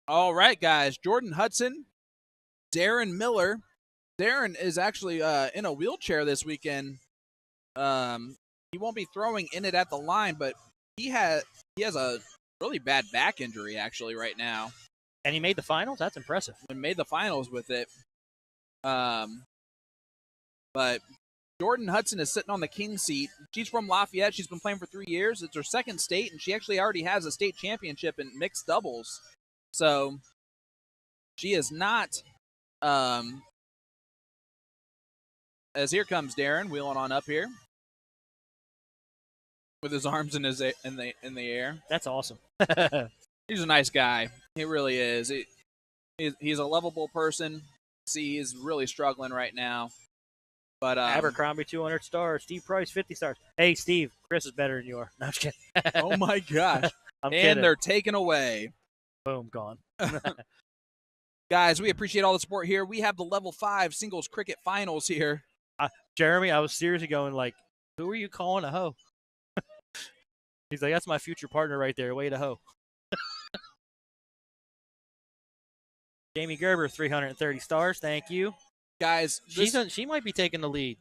All right, guys. Jordan Hudson, Darren Miller. Darren is actually in a wheelchair this weekend. He won't be throwing in it at the line, but he has a really bad back injury actually right now. And he made the finals? That's impressive. And made the finals with it. But Jordan Hudson is sitting on the king seat. She's from Lafayette. She's been playing for 3 years. It's her second state, and she actually already has a state championship in mixed doubles. So she is not. As here comes Darren wheeling on up here with his arms in the air. That's awesome. He's a nice guy. He really is. He's a lovable person. See, he's really struggling right now. But Abercrombie 200 stars. Steve Price 50 stars. Hey, Steve, Chris is better than you are. No, I'm just kidding. Oh my gosh! I'm and kidding. They're taken away. Boom, gone. Guys, we appreciate all the support here. We have the level 5 singles cricket finals here. Jeremy, I was seriously going like, who are you calling a hoe? He's like, that's my future partner right there. Way to hoe. Jamie Gerber, 330 stars. Thank you. Guys, she might be taking the lead.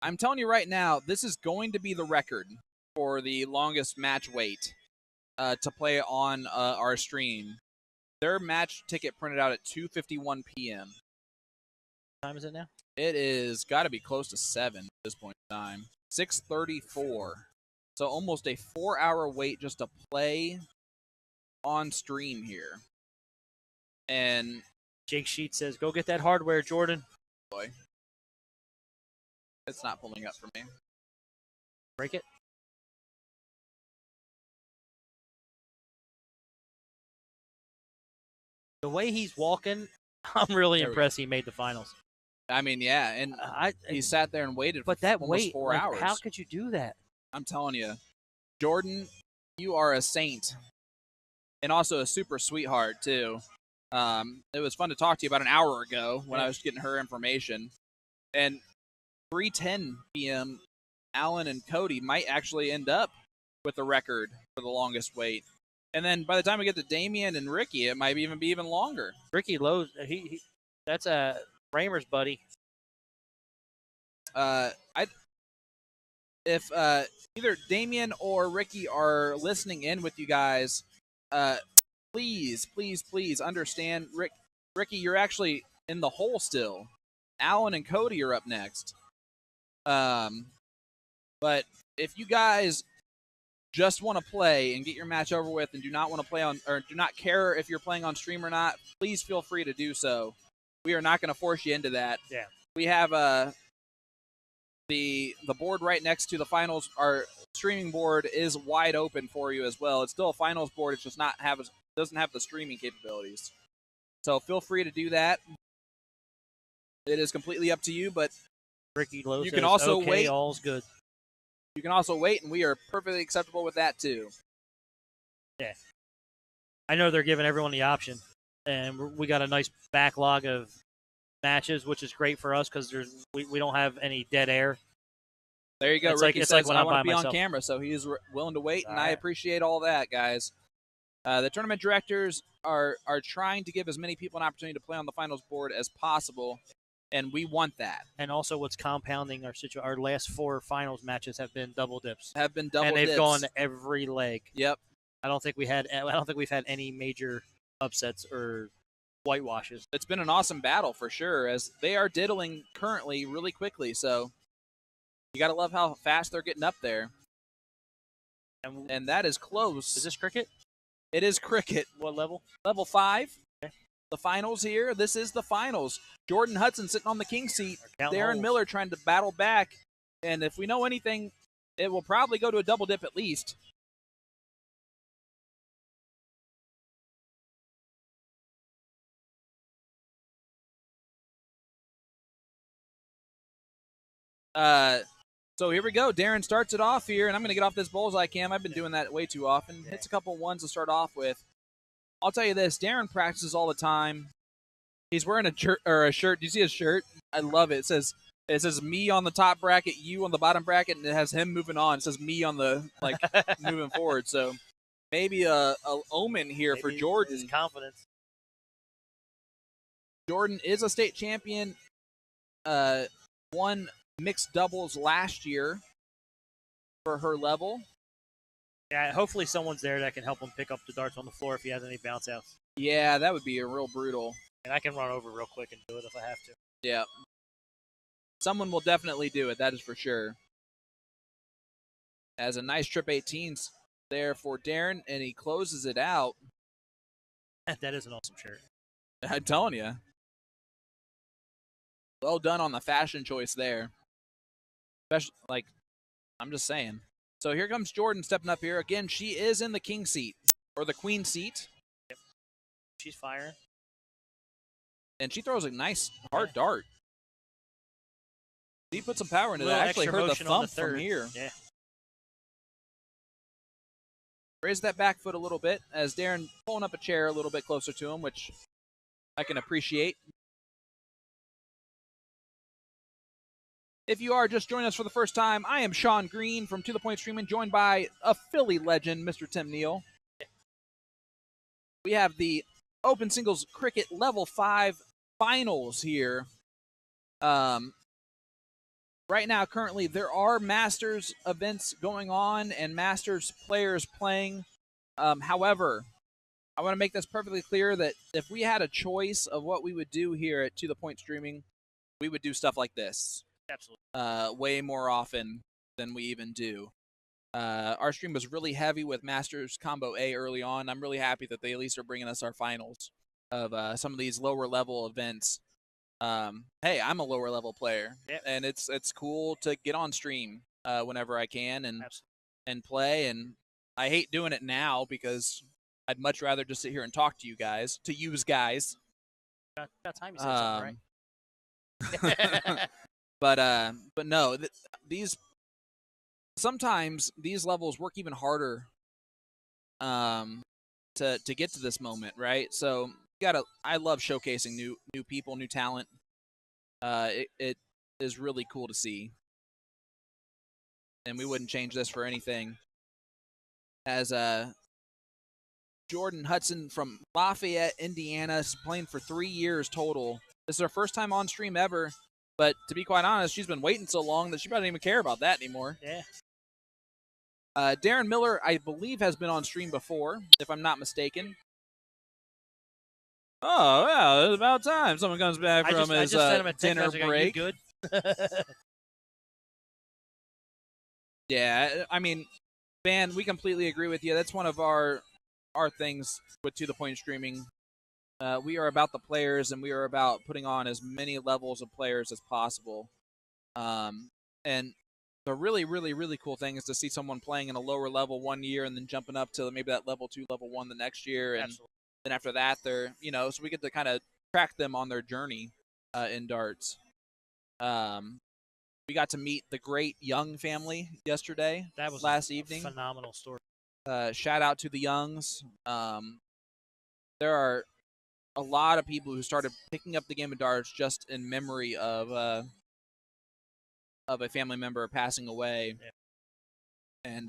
I'm telling you right now, this is going to be the record for the longest match wait to play on our stream. Their match ticket printed out at 2:51 p.m. What time is it now? It is got to be close to 7 at this point in time. 6:34. So almost a 4-hour wait just to play on stream here. And Jake Sheet says, go get that hardware, Jordan. Boy. It's not pulling up for me. Break it. The way he's walking, I'm really impressed he made the finals. I mean, yeah, and he sat there and waited for almost 4 hours. How could you do that? I'm telling you, Jordan, you are a saint. And also a super sweetheart, too. It was fun to talk to you about an hour ago when I was getting her information. And 3:10 p.m., Alan and Cody might actually end up with the record for the longest wait. And then by the time we get to Damian and Ricky, it might even be even longer. Ricky Lowe's, that's a Raymer's buddy. If either Damian or Ricky are listening in with you guys, please understand, Ricky, you're actually in the hole still. Alan and Cody are up next. But if you guys just want to play and get your match over with and do not want to play on, or do not care if you're playing on stream or not, please feel free to do so. We are not going to force you into that. Yeah. We have the board right next to the finals. Our streaming board is wide open for you as well. It's still a finals board. It's just doesn't have the streaming capabilities. So feel free to do that. It is completely up to you, but Ricky Lowe you can also wait. All's good. You can also wait, and we are perfectly acceptable with that too. Yeah. I know they're giving everyone the option, and we got a nice backlog of matches, which is great for us because we don't have any dead air. There you go. It's Ricky like says, when I I'm want by to be myself. on camera, so he's willing to wait, and All right. I appreciate all that, guys. The tournament directors are trying to give as many people an opportunity to play on the finals board as possible, and we want that. And also, what's compounding our last 4 finals matches have been double dips. And they've gone every leg. Yep. I don't think we've had any major upsets or whitewashes. It's been an awesome battle for sure, as they are diddling currently really quickly. So you got to love how fast they're getting up there. And that is close. Is this cricket? It is cricket. What level? Level 5. Okay. The finals here. This is the finals. Jordan Hudson sitting on the king seat. Darren holes. Miller trying to battle back. And if we know anything, it will probably go to a double dip at least. So here we go. Darren starts it off here, and I'm going to get off this bullseye cam. I've been doing that way too often. Hits a couple ones to start off with. I'll tell you this. Darren practices all the time. He's wearing a shirt. Do you see his shirt? I love it. It says me on the top bracket, you on the bottom bracket, and it has him moving on. It says me on the moving forward. So maybe a omen here for Jordan. His confidence. Jordan is a state champion. Won mixed doubles last year for her level. Yeah, hopefully someone's there that can help him pick up the darts on the floor if he has any bounce outs. Yeah, that would be a real brutal. And I can run over real quick and do it if I have to. Yeah. Someone will definitely do it, that is for sure. As a nice trip 18s there for Darren, and he closes it out. That is an awesome shirt. I'm telling you. Well done on the fashion choice there. Especially, like, I'm just saying. So here comes Jordan stepping up here. Again, she is in the king seat, or the queen seat. Yep. She's firing. And she throws a nice, hard dart. She put some power into that. I actually heard the thump from here. Yeah. Raise that back foot a little bit as Darren pulling up a chair a little bit closer to him, which I can appreciate. If you are just joining us for the first time, I am Sean Green from To The Point Streaming, joined by a Philly legend, Mr. Tim Neal. We have the Open Singles Cricket Level 5 Finals here. Right now, currently, there are Masters events going on and Masters players playing. However, I want to make this perfectly clear that if we had a choice of what we would do here at To The Point Streaming, we would do stuff like this. Absolutely. Way more often than we even do. Our stream was really heavy with Masters Combo A early on. I'm really happy that they at least are bringing us our finals of some of these lower level events. Hey, I'm a lower level player, and it's cool to get on stream whenever I can and play. And I hate doing it now because I'd much rather just sit here and talk to you guys, guys. About time you said something, right? But no, sometimes these levels work even harder to get to this moment, right? So I love showcasing new people, new talent. It is really cool to see, and we wouldn't change this for anything. As Jordan Hudson from Lafayette, Indiana, is playing for 3 years total. This is her first time on stream ever. But to be quite honest, she's been waiting so long that she probably don't even care about that anymore. Yeah. Darren Miller, I believe, has been on stream before, if I'm not mistaken. Oh, yeah, it's about time someone comes back from his dinner break. Good? Yeah, I mean, Van, we completely agree with you. That's one of our things with To The Point Streaming. We are about the players, and we are about putting on as many levels of players as possible. And the really, really, really cool thing is to see someone playing in a lower level 1 year and then jumping up to maybe that level 2, level 1 the next year. And then after that, they're, so we get to kind of track them on their journey in darts. We got to meet the great Young family yesterday. That was last evening. Phenomenal story. Shout out to the Youngs. There are a lot of people who started picking up the game of darts just in memory of a family member passing away. Yeah. And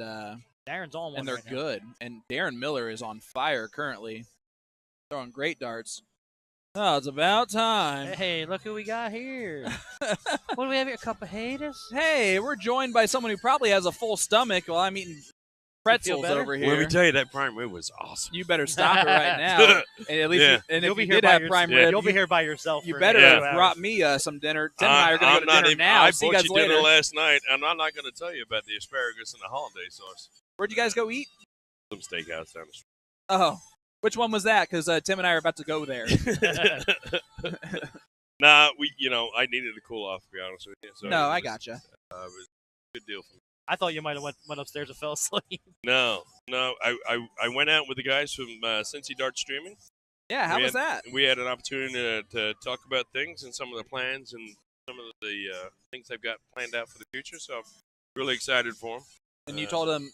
Darren's on one, and they're right good. now. And Darren Miller is on fire currently, throwing great darts. Oh, it's about time. Hey, look who we got here. What do we have here? A couple of haters? Hey, we're joined by someone who probably has a full stomach while I'm eating pretzels over here. Let me tell you, that prime rib was awesome. You better stop it right now. And at least, and you'll if be you here did have prime rib, you'll be here by yourself. You better have brought me some dinner. Tim and I are going to go to dinner now. I See you bought guys you later. dinner last night, and I'm not going to tell you about the asparagus and the hollandaise sauce. Where'd you guys go eat? Some steakhouse down the street. Oh, which one was that? Because Tim and I are about to go there. Nah, I needed to cool off, to be honest with you. So no, I gotcha. It was a good deal for me. I thought you might have went upstairs and fell asleep. No. I went out with the guys from Cincy Dart Streaming. Yeah, how was that? We had an opportunity to talk about things and some of the plans and some of the things they've got planned out for the future. So I'm really excited for them. And you told them,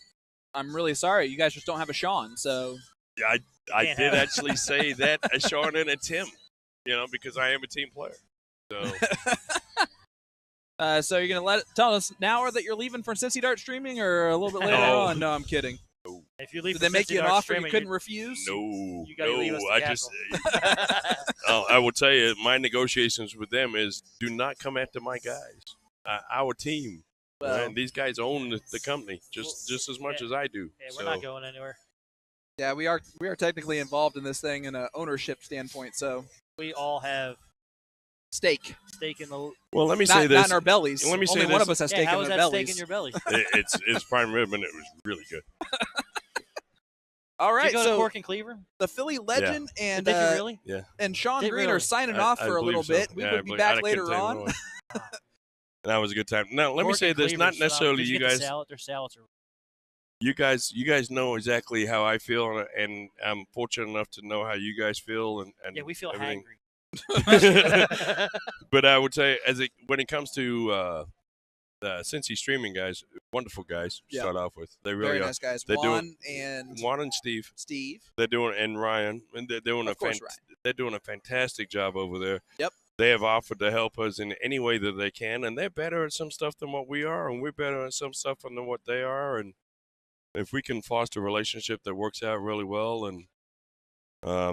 I'm really sorry, you guys just don't have a Sean. So I did actually say that, a Sean and a Tim, because I am a team player. So. So you're going to tell us now that you're leaving for Cincy Dart Streaming or a little bit later on? No, I'm kidding. Hey, If you leave Did they make you an offer you couldn't refuse? No, You gotta leave us the I castle. I will tell you, my negotiations with them is do not come after my guys, our team. Well, Right? These guys own the company just as much as I do. Yeah, we're not going anywhere. yeah, we are technically involved in this thing in an ownership standpoint, so We all have stake. stake in the. Well, let me Not, say this. not in our bellies. Let me say Only one this. of us has Yeah, stake how in is their that bellies. stake in your belly? It's prime rib, and it was really good. All Did right, you go to so Cork and Cleaver? the Philly legend and Did you really? Yeah. and Sean Did Green really? are signing I off for a believe little so. bit. We Yeah, will I be believe- back I later couldn't tell you on. what it was. That was a good time. Now, let me Cork say and this: not Cleaver's necessarily phenomenal. you Did get guys. the salad? Their salads are. You guys know exactly how I feel, and I'm fortunate enough to know how you guys feel, and Yeah, we feel everything. hangry. But I would say, when it comes to Cincy streaming guys, wonderful guys. To Yeah. start off with, they really Very are. nice guys. They're Juan and Juan and Steve. Steve. They're doing, and Ryan, and they're doing Of course, Ryan. they're doing a fantastic job over there. Yep. They have offered to help us in any way that they can, and they're better at some stuff than what we are, and we're better at some stuff than what they are. And if we can foster a relationship that works out really well, and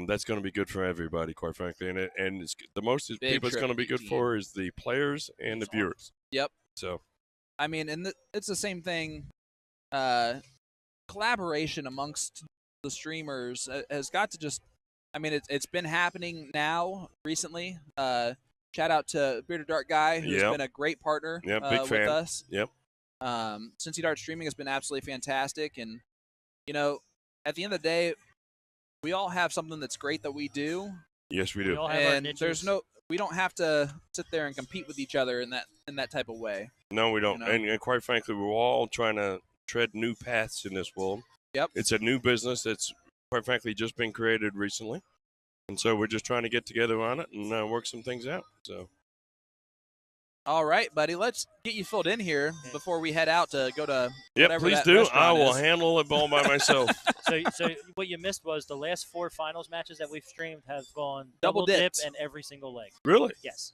that's going to be good for everybody, quite frankly. And it's, the most people it's going to be good for is the players and the viewers. Yep. So, I mean, and it's the same thing. Collaboration amongst the streamers has got to just. I mean, it's been happening now recently. Shout out to Bearded Dark Guy, who's Yep. been a great partner yeah, big fan. with us. Yep. Cincy Dart Streaming has been absolutely fantastic, and you know, at the end of the day, we all have something that's great that we do, Yes, we We do. all have our and niches. we don't have to sit there and compete with each other in that type of way. No, we don't. You know? And quite frankly, we're all trying to tread new paths in this world. Yep. It's a new business that's, quite frankly, just been created recently. And so we're just trying to get together on it and work some things out. So, All right, buddy, let's get you filled in here before we head out to go to yep, whatever please that do. restaurant I will is. handle it all by myself. So what you missed was the last 4 finals matches that we've streamed have gone Double dip dipped. and every single leg. Really? Yes.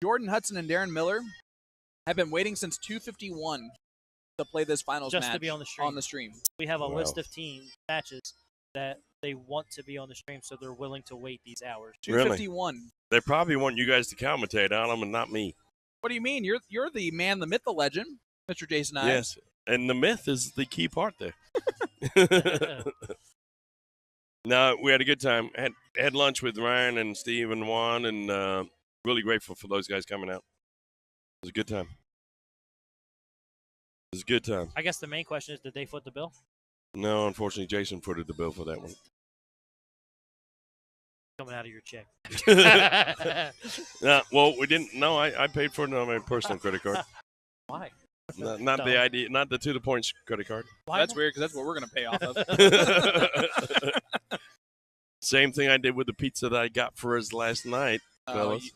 Jordan Hudson and Darren Miller have been waiting since 2:51 to play this finals Just match to be on the stream. We have a Wow. list of team matches that they want to be on the stream, so they're willing to wait these hours. 2:51. They probably want you guys to commentate on them and not me. What do you mean? You're the man, the myth, the legend, Mr. Jason Ives. Yes. And the myth is the key part there. No, we had a good time. Had lunch with Ryan and Steve and Juan, and really grateful for those guys coming out. It was a good time. It was a good time. I guess the main question is, did they foot the bill? No, unfortunately, Jason footed the bill for that one. Coming out of your check. Well, we didn't. No, I paid for it on my personal credit card. Why? Not the ID, not the to the points credit card. Why That's not? weird because that's what we're gonna pay off of. Same thing I did with the pizza that I got for us last night, fellas.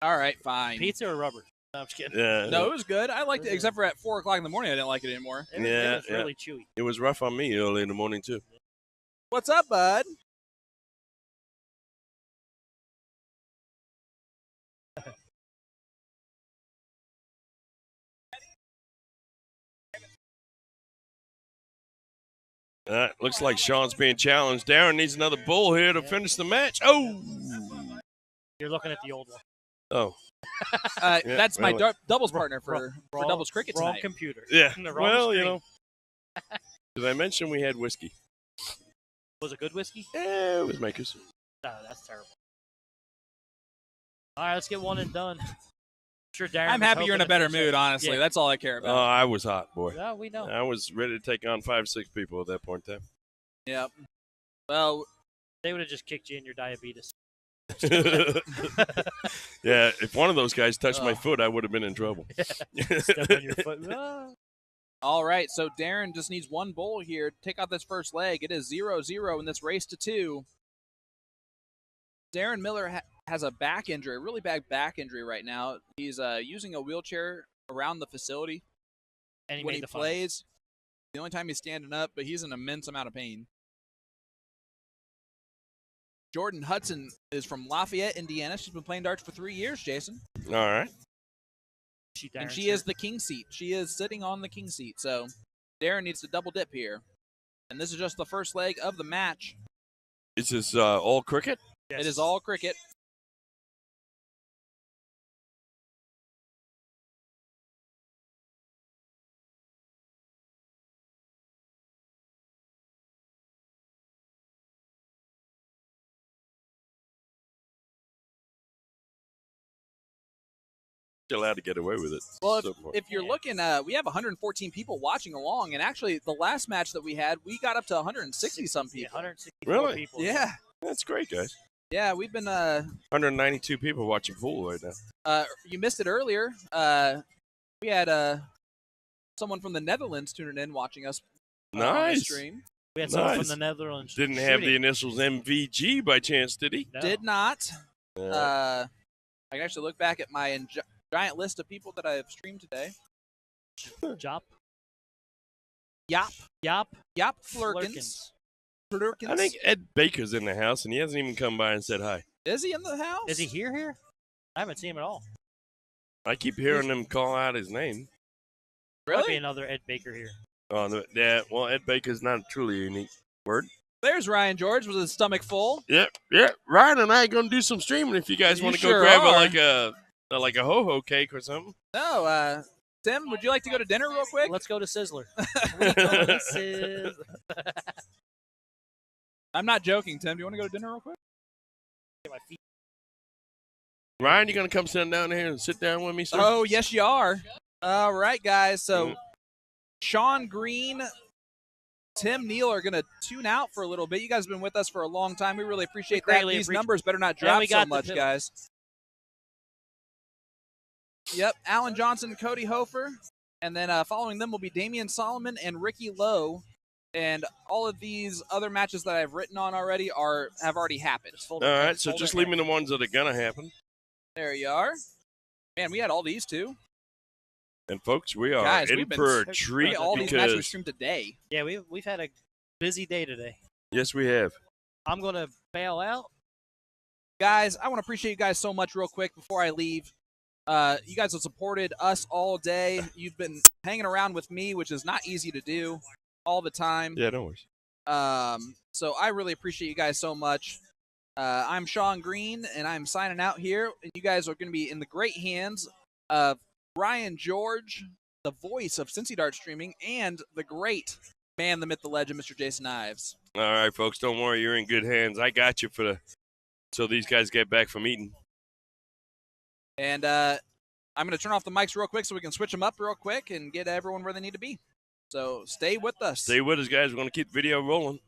All right, fine. Pizza or rubber? No, I'm just kidding. Yeah, No, it was good. I liked it, except for at 4:00 in the morning, I didn't like it anymore. It was, Yeah, it was really chewy. it was rough on me early in the morning too. What's up, bud? Looks like Sean's being challenged. Darren needs another bull here to finish the match. Oh, You're looking at the old one. oh, That's my really. doubles partner for Wrong- doubles cricket Wrong tonight. computer. yeah. The wrong Well, you screen. know, did I mention we had whiskey? Was it good whiskey? Yeah, it was Makers. No, that's terrible. All right, let's get one and done. Sure, Darren. I'm was happy you're in a hoping better to finish mood, it. honestly. Yeah. That's all I care Oh, about. I was hot, boy. Yeah, we know. I was ready to take on 5, 6 people at that point in time. Yep. Well, They would have just kicked you in your diabetes. Yeah, if one of those guys touched my Ugh. foot, I would have been in trouble. Step on your foot. Ah. all right. So Darren just needs one bowl here to take out this first leg. It is 0-0 in this race to 2. Darren Miller has a back injury, a really bad back injury right now. He's using a wheelchair around the facility And he when made he the finals. plays. The only time he's standing up, but he's in an immense amount of pain. Jordan Hudson is from Lafayette, Indiana. She's been playing darts for 3 years, Jason. All right. And she is the king seat. She is sitting on the king seat. So Darren needs to double dip here. And this is just the first leg of the match. Is this all cricket? Yes. It is all cricket. You're allowed to get away with it. Well, So if you're looking, we have 114 people watching along, and actually, the last match that we had, we got up to 160 some people. 164 Really? people. Yeah, that's great, guys. yeah, we've been. 192 people watching pool right now. You missed it earlier. We had someone from the Netherlands tuning in, watching us. On the Nice. stream. We had someone Nice. from the Netherlands. Didn't have the initials MVG by chance, did he? No. Did not. Yeah. I can actually look back at my giant list of people that I have streamed today. Jop. Yop. Yop. Yop Flurkins. Flurkins. I think Ed Baker's in the house, and he hasn't even come by and said hi. Is he in the house? Is he here? I haven't seen him at all. I keep hearing him call out his name. Might be Really? another Ed Baker here. Oh, yeah. Well, Ed Baker's not a truly unique word. There's Ryan George with his stomach full. Yep. Ryan and I are gonna do some streaming if you guys You want to go sure grab are. like a ho-ho cake or something. No, Tim, would you like to go to dinner real quick? Let's go to Sizzler. We go to Sizzler. I'm not joking, Tim. Do you want to go to dinner real quick? Get my feet. Ryan, you gonna come sit down here and sit down with me, sir? Oh, yes, you are. All right, guys. So, Sean Green, Tim Neal are going to tune out for a little bit. You guys have been with us for a long time. We really appreciate that. greatly These appreciate- numbers better not And drop we so got the much, pill. guys. Yep, Alan Johnson, Cody Hofer, and then following them will be Damian Solomon and Ricky Lowe. And all of these other matches that I've written on already have already happened. All right, so just leave me the ones that are gonna happen. There you are. Man, we had all these too. And folks, we are Guys, in we've been for a treat all these matches we because streamed today. Yeah, we've had a busy day today. yes, we have. I'm gonna bail out. Guys, I want to appreciate you guys so much real quick before I leave. You guys have supported us all day. You've been hanging around with me, which is not easy to do all the time. Yeah, no worries. So I really appreciate you guys so much. I'm Sean Green, and I'm signing out here. And you guys are going to be in the great hands of Ryan George, the voice of Cincy Dart Streaming, and the great man, the myth, the legend, Mr. Jason Ives. All right, folks, don't worry, you're in good hands. I got you so these guys get back from eating. And I'm going to turn off the mics real quick so we can switch them up real quick and get everyone where they need to be. So stay with us. Stay with us, guys. We're going to keep the video rolling.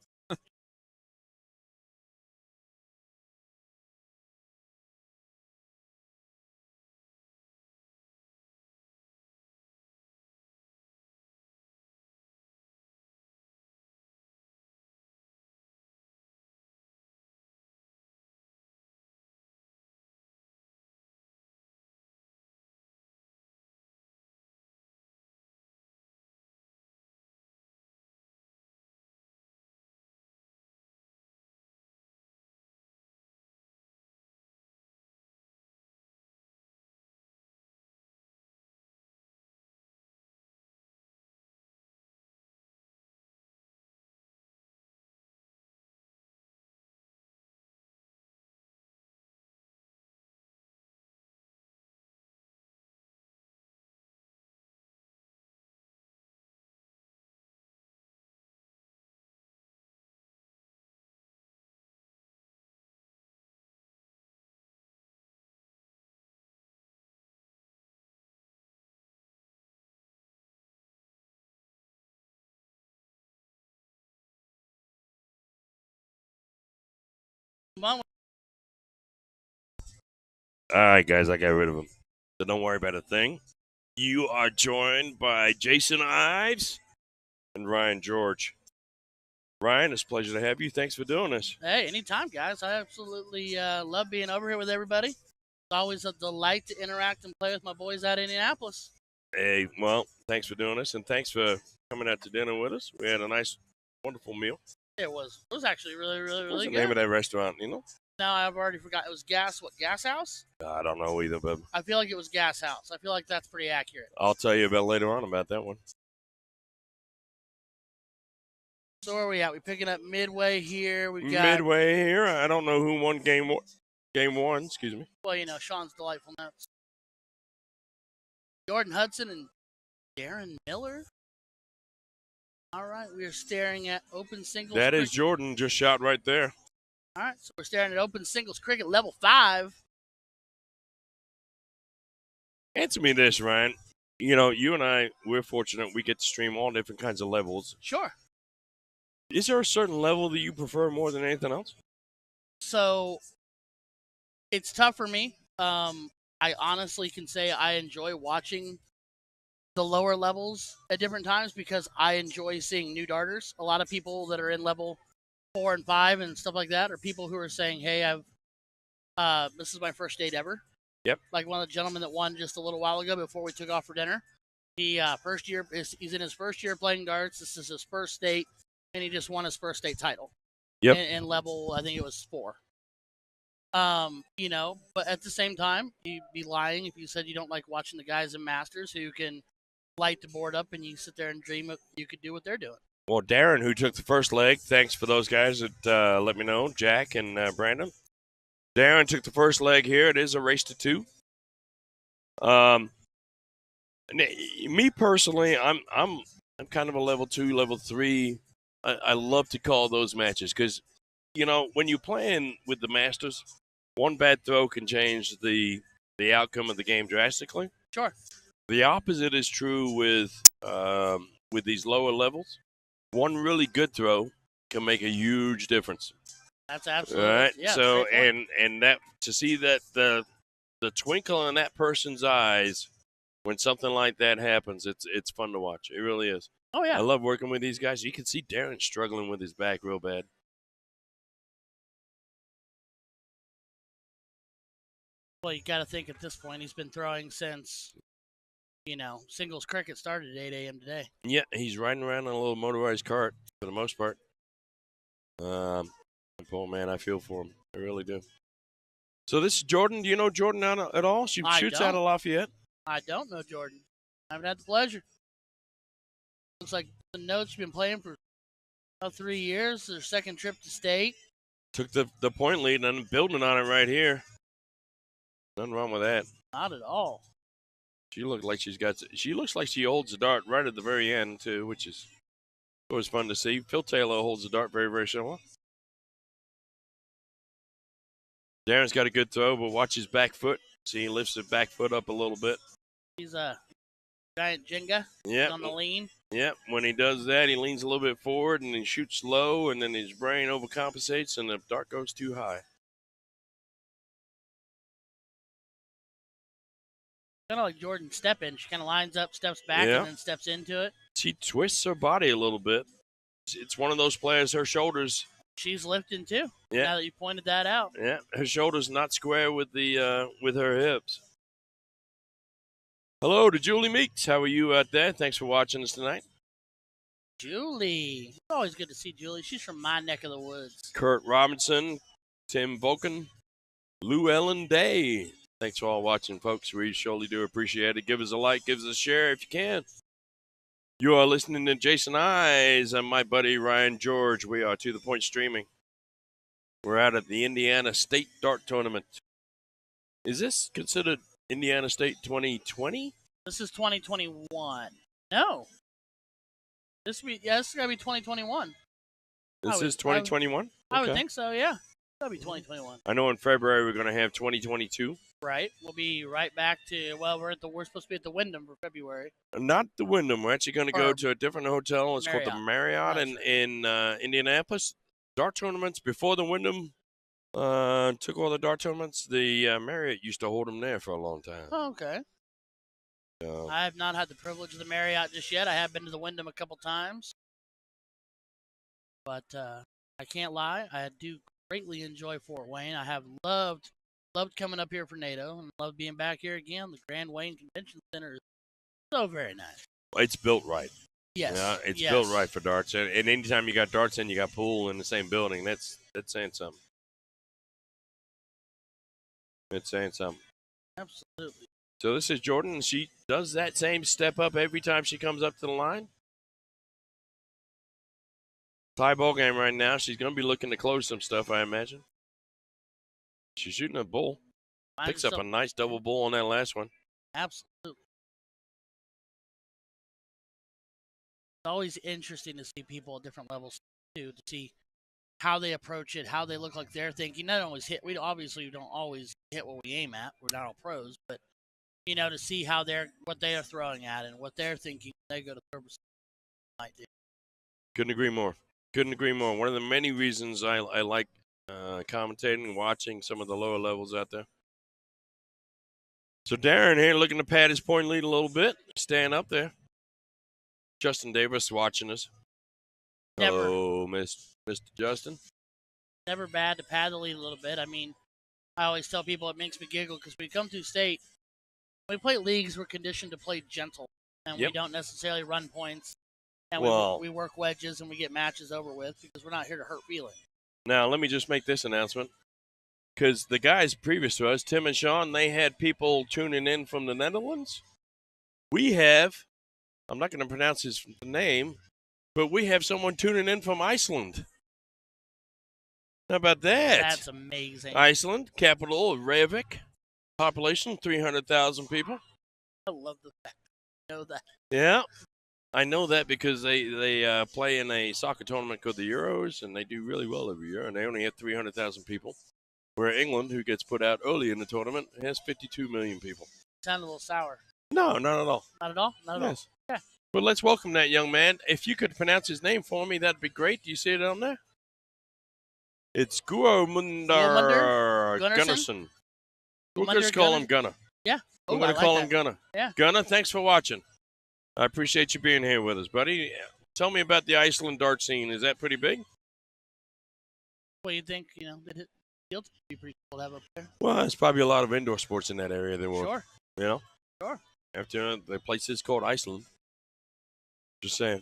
Come on. All right, guys, I got rid of them. So don't worry about a thing. You are joined by Jason Ives and Ryan George. Ryan, it's a pleasure to have you. Thanks for doing this. Hey, anytime, guys. I absolutely love being over here with everybody. It's always a delight to interact and play with my boys out in Indianapolis. Hey, well, thanks for doing this, and thanks for coming out to dinner with us. We had a nice, wonderful meal. It was actually really, really, What's really the good. name of that restaurant, you know? Now I've already forgot. It was Gas House? I don't know either, but I feel like it was Gas House. I feel like that's pretty accurate. I'll tell you about later on about that one. So where are we at? We picking up midway here. We got Midway here. I don't know who won game one. Excuse me. well, Sean's delightful notes. Jordan Hudson and Darren Miller. All right, we are staring at open singles. That is cricket. Jordan just shot right there. All right, so we're staring at open singles cricket level 5. Answer me this, Ryan. You and I, we're fortunate we get to stream all different kinds of levels. Sure. Is there a certain level that you prefer more than anything else? So it's tough for me. I honestly can say I enjoy watching the lower levels at different times because I enjoy seeing new darters. A lot of people that are in level 4 and 5 and stuff like that are people who are saying, "Hey, this is my first date ever." Yep. Like one of the gentlemen that won just a little while ago before we took off for dinner. He he's in his first year playing darts. This is his first state, and he just won his first state title. Yep. In level, I think it was 4. But at the same time, you'd be lying if you said you don't like watching the guys in Masters who can light the board up and you sit there and dream of you could do what they're doing. Well, Darren, who took the first leg, thanks for those guys that let me know, Jack and Brandon. Darren took the first leg here. It is a race to 2. Me personally, I'm kind of a level 2, level 3. I love to call those matches because, when you're playing with the Masters, one bad throw can change the outcome of the game drastically. Sure. The opposite is true with these lower levels. One really good throw can make a huge difference. That's absolutely right. Yeah, so and that to see that the twinkle in that person's eyes when something like that happens, it's fun to watch. It really is. Oh yeah. I love working with these guys. You can see Darren struggling with his back real bad. Well, you got to think at this point he's been throwing since, singles cricket started at 8 a.m. today. Yeah, he's riding around in a little motorized cart for the most part. Poor man, I feel for him. I really do. So this is Jordan. Do you know Jordan at all? She shoots out of Lafayette. I don't know Jordan. I haven't had the pleasure. Looks like the notes been playing for about 3 years. Their second trip to state. Took the point lead and building on it right here. Nothing wrong with that. Not at all. She looks like she holds the dart right at the very end too, which is always fun to see. Phil Taylor holds the dart very, very similar. Darren's got a good throw, but watch his back foot. See, he lifts his back foot up a little bit. He's a giant Jenga. Yeah. On the lean. Yeah. When he does that, he leans a little bit forward and he shoots low, and then his brain overcompensates, and the dart goes too high. Kind of like Jordan step-in. She kind of lines up, steps back, and then steps into it. She twists her body a little bit. It's one of those players, her shoulders. She's lifting, too. Yeah. Now that you pointed that out. Yeah, her shoulders not square with with her hips. Hello to Julie Meeks. How are you out there? Thanks for watching us tonight. Julie. It's always good to see Julie. She's from my neck of the woods. Kurt Robinson, Tim Vulcan, Lou Ellen Day. Thanks for all watching, folks. We surely do appreciate it. Give us a like, give us a share if you can. You are listening to Jason Eyes and my buddy Ryan George. We are To The Point streaming. We're out at the Indiana State Dart Tournament. Is this considered Indiana State 2020? This is 2021. No. This is got to be 2021. This is 2021? I would think so, yeah. That'll be 2021. I know in February we're going to have 2022. Right. We'll be right back to, we're supposed to be at the Wyndham for February. Not the Wyndham. We're actually going to go to a different hotel. It's called the Marriott in Indianapolis. Dart tournaments before the Wyndham took all the dart tournaments. The Marriott used to hold them there for a long time. Oh, okay. I have not had the privilege of the Marriott just yet. I have been to the Wyndham a couple times. But I can't lie. I do greatly enjoy Fort Wayne. I have loved coming up here for NATO and loved being back here again. The Grand Wayne Convention Center is so very nice. It's built right. Yes. Yeah, it's built right for darts. And anytime you got darts and you got pool in the same building, that's saying something. It's saying something. Absolutely. So this is Jordan, and she does that same step up every time she comes up to the line. Tie ball game right now. She's going to be looking to close some stuff, I imagine. She's shooting a bull. Picks up a nice double bull on that last one. Absolutely. It's always interesting to see people at different levels, too, to see how they approach it, how they look like they're thinking. Not always hit. We obviously don't always hit what we aim at. We're not all pros, but to see how what they are throwing at and what they're thinking when they go to service. Couldn't agree more. Couldn't agree more. One of the many reasons I like commentating and watching some of the lower levels out there. So Darren here looking to pad his point lead a little bit, staying up there. Justin Davis watching us. Hello, Mr. Justin. Never bad to pad the lead a little bit. I mean, I always tell people it makes me giggle because we come through state, when we play leagues, we're conditioned to play gentle, and we don't necessarily run points. And we work wedges and we get matches over with because we're not here to hurt feelings. Now, let me just make this announcement. Because the guys previous to us, Tim and Sean, they had people tuning in from the Netherlands. We have, I'm not going to pronounce his name, but we have someone tuning in from Iceland. How about that? That's amazing. Iceland, capital of Reykjavik, population 300,000 people. I love the fact you know that. Yeah. I know that because they play in a soccer tournament called the Euros, and they do really well every year, and they only have 300,000 people. Where England, who gets put out early in the tournament, has 52 million people. Sound a little sour. No, not at all. Not at all? Not at all. Yeah. But let's welcome that young man. If you could pronounce his name for me, that'd be great. Do you see it on there? It's Guðmundur Gunnarsson. We'll just call him Gunner. Yeah. We're going to call him Gunner. Yeah. Gunner, thanks for watching. I appreciate you being here with us, buddy. Tell me about the Iceland dart scene. Is that pretty big? What do you think? That field would be pretty cool to have up there. Well, there's probably a lot of indoor sports in that area. Sure. Sure. After the place is called Iceland. Just saying.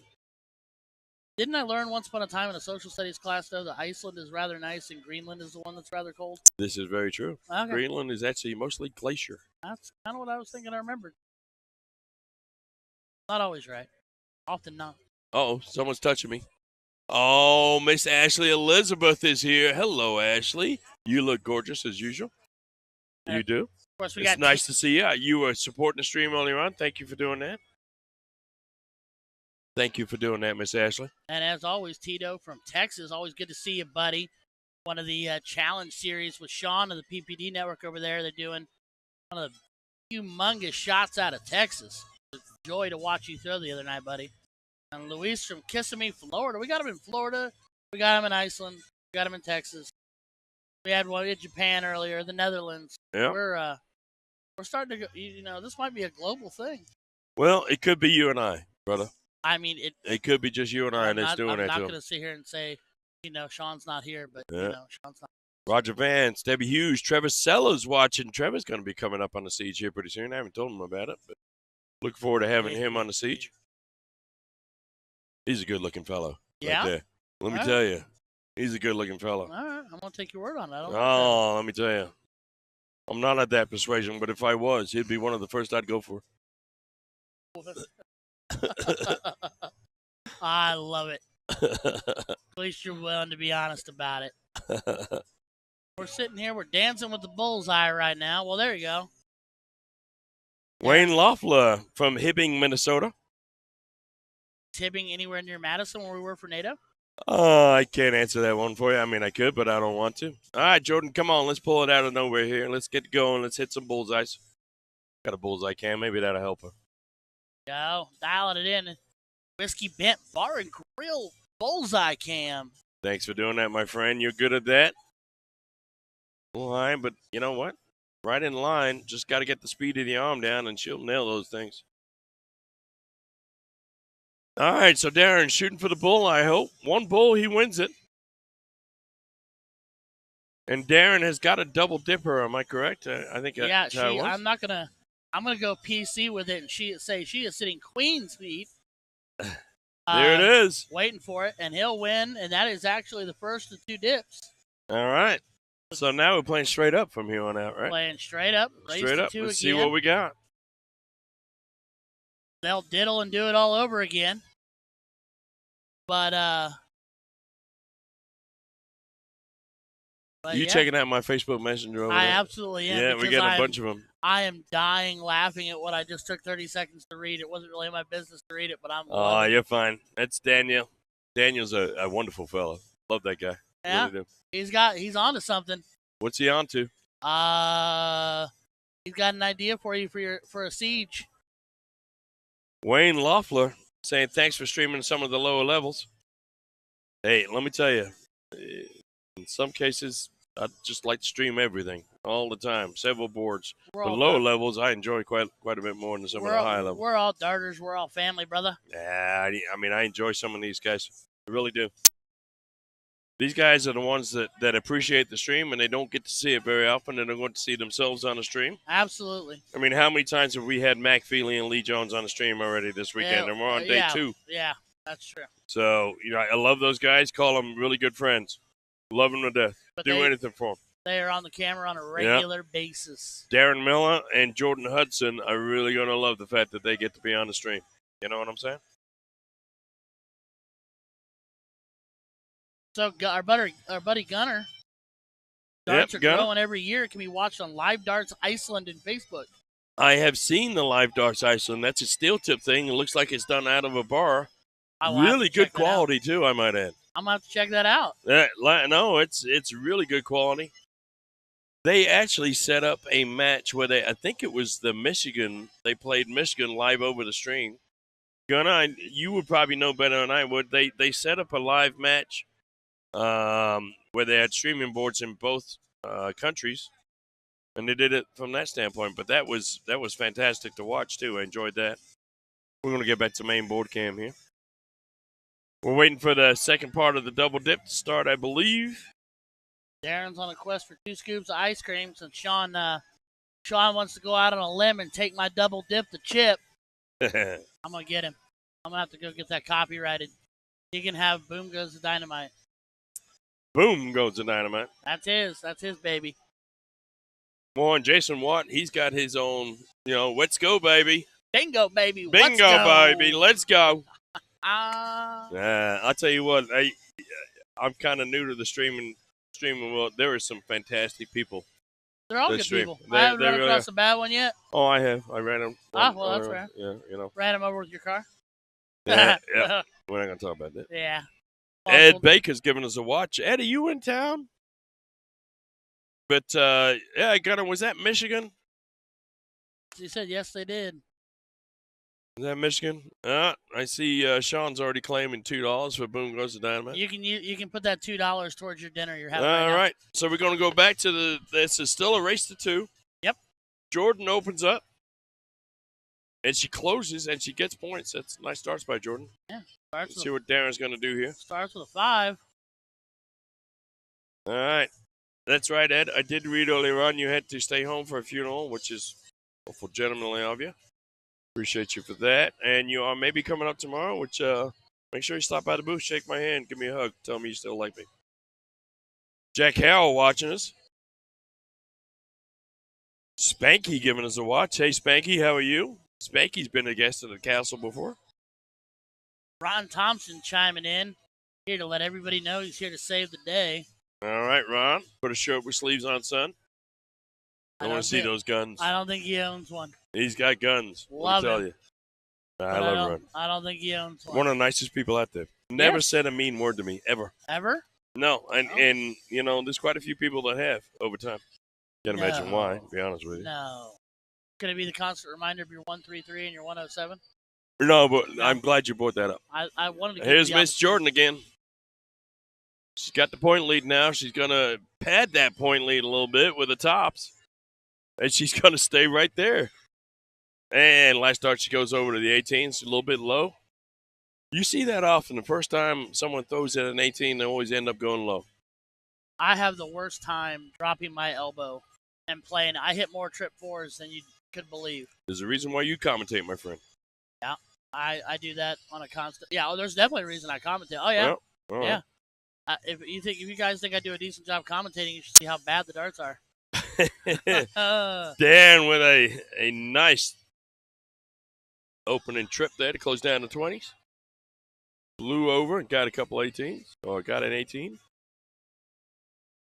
Didn't I learn once upon a time in a social studies class, though, that Iceland is rather nice and Greenland is the one that's rather cold? This is very true. Okay. Greenland is actually mostly glacier. That's kind of what I was thinking I remembered. Not always right. Often not. Uh-oh, someone's touching me. Oh, Miss Ashley Elizabeth is here. Hello, Ashley. You look gorgeous as usual. You do. Of course, it's nice to see you. You were supporting the stream earlier on. Thank you for doing that. Thank you for doing that, Miss Ashley. And as always, Tito from Texas. Always good to see you, buddy. One of the challenge series with Sean of the PPD network over there. They're doing one of the humongous shots out of Texas. It was a joy to watch you throw the other night, buddy. And Luis from Kissimmee, Florida. We got him in Florida. We got him in Iceland. We got him in Texas. We had one in Japan earlier, the Netherlands. Yeah. We're starting to go, this might be a global thing. Well, it could be you and I, brother. I mean, it could be just you and I that's doing that I'm too. not going to sit here and say, Sean's not here, but, Sean's not. Roger Vance, Debbie Hughes, Trevor Sellers watching. Trevor's going to be coming up on the siege here pretty soon. I haven't told him about it, but looking forward to having him on the siege. He's a good-looking fellow. Yeah? Right there. Let me tell you, he's a good-looking fellow. All right, I'm going to take your word on that. Let me tell you. I'm not at that persuasion, but if I was, he'd be one of the first I'd go for. I love it. At least you're willing to be honest about it. We're sitting here, we're dancing with the bullseye right now. Well, there you go. Wayne Loeffler from Hibbing, Minnesota. Hibbing anywhere near Madison where we were for NATO? I can't answer that one for you. I mean, I could, but I don't want to. All right, Jordan, come on. Let's pull it out of nowhere here. Let's get going. Let's hit some bullseyes. Got a bullseye cam. Maybe that'll help her. Go. Dialing it in. Whiskey Bent Bar and Grill bullseye cam. Thanks for doing that, my friend. You're good at that. Line, but you know what? Right in line. Just got to get the speed of the arm down, and she'll nail those things. All right, so Darren shooting for the bull, I hope. One bull, he wins it. And Darren has got a double dipper, am I correct? I think that's how it was. I'm gonna go PC with it and she is sitting queen speed. There it is. Waiting for it, and he'll win, and that is actually the first of two dips. All right. So now we're playing straight up from here on out, right? Playing straight up. Straight up. Let's see what we got. They'll diddle and do it all over again. But But You yeah, checking out my Facebook Messenger over I there? absolutely am. Yeah, we because got a bunch of them. I am dying laughing at what I just took 30 seconds to read. It wasn't really my business to read it, but I'm Oh, loving it. you're fine. That's Daniel. Daniel's a wonderful fellow. Love that guy. Yeah, Really do. he's on to something. What's he on to? He's got an idea for you for a siege. Wayne Loeffler saying thanks for streaming some of the lower levels. Hey, let me tell you, in some cases, I just like to stream everything all the time, several boards. We're The all lower dart- levels, I enjoy quite a bit more than some of the high levels. We're all darters. We're all family, brother. Yeah, I mean, I enjoy some of these guys. I really do. These guys are the ones that appreciate the stream, and they don't get to see it very often, and they're going to see themselves on the stream. Absolutely. I mean, how many times have we had Mac Feely and Lee Jones on the stream already this weekend? Yeah, and we're on day 2. Yeah, that's true. So, I love those guys. Call them really good friends. Love them to death. But Do anything for them. They are on the camera on a regular basis. Darren Miller and Jordan Hudson are really going to love the fact that they get to be on the stream. You know what I'm saying? So our buddy Gunner, darts are Gunner. growing every year. It can be watched on Live Darts Iceland and Facebook. I have seen the Live Darts Iceland. That's a steel tip thing. It looks like it's done out of a bar. Really good quality, too, I might add. I'm going to have to check that out. No, it's really good quality. They actually set up a match where I think it was the Michigan. They played Michigan live over the stream. Gunnar, you would probably know better than I would. They set up a live match where they had streaming boards in both countries, and they did it from that standpoint. But that was fantastic to watch too. I enjoyed that. We're going to get back to main board cam here. We're waiting for the second part of the double dip to start, I believe. Darren's on a quest for 2 scoops of ice cream since Sean wants to go out on a limb and take my double dip to Chip. I'm going to get him. I'm going to have to go get that copyrighted. He can have Boom Goes the Dynamite. Boom goes the dynamite. That's his baby. More on Jason Watt. He's got his own, let's go, baby. Bingo, baby. Bingo, baby. Let's go. Ah. I'll tell you what. I'm kind of new to the streaming world. There are some fantastic people. They're all that good stream. people. I haven't run across a bad one yet. Oh, I have. I ran them. Well, that's fair. Yeah, Ran him over with your car? Yeah. We're not going to talk about that. Yeah. Ed Baker's giving us a watch. Ed, are you in town? But, I got him. Was that Michigan? He said yes, they did. Is that Michigan? I see Sean's already claiming $2 for Boom Goes the Dynamite. You can put that $2 towards your dinner you're having All right right. So we're going to go back to this is still a race to 2. Yep. Jordan opens up. And she closes and she gets points. That's nice starts by Jordan. Yeah. Let's see what Darren's going to do here. Starts with a 5. All right. That's right, Ed. I did read earlier on you had to stay home for a funeral, which is awful gentlemanly of you. Appreciate you for that. And you are maybe coming up tomorrow, which make sure you stop by the booth, shake my hand, give me a hug, tell me you still like me. Jack Harrell watching us. Spanky giving us a watch. Hey, Spanky, how are you? Spanky's been a guest at the castle before. Ron Thompson chiming in here to let everybody know he's here to save the day. All right, Ron. Put a shirt with sleeves on, son. I want to see those guns. I don't think he owns one. He's got guns. Love Let me tell you. I love Ron. I don't think he owns one. One of the nicest people out there. Never said a mean word to me, ever. Ever? No, and there's quite a few people that have over time. Can't imagine why, to be honest with you. No. Could it be the constant reminder of your 133 and your 107? No, but I'm glad you brought that up. I wanted to. Here's Miss Jordan again. She's got the point lead now. She's going to pad that point lead a little bit with the tops. And she's going to stay right there. And last start, she goes over to the 18s, a little bit low. You see that often. The first time someone throws at an 18, they always end up going low. I have the worst time dropping my elbow and playing. I hit more trip 4s than you could believe. There's a reason why you commentate, my friend. Yeah, I do that on a constant. Yeah, there's definitely a reason I commentate. Oh, yeah. Well, yeah. If you guys think I do a decent job commentating, you should see how bad the darts are. Dan with a nice opening trip there to close down the 20s. Blew over and got a couple 18s, or got an 18.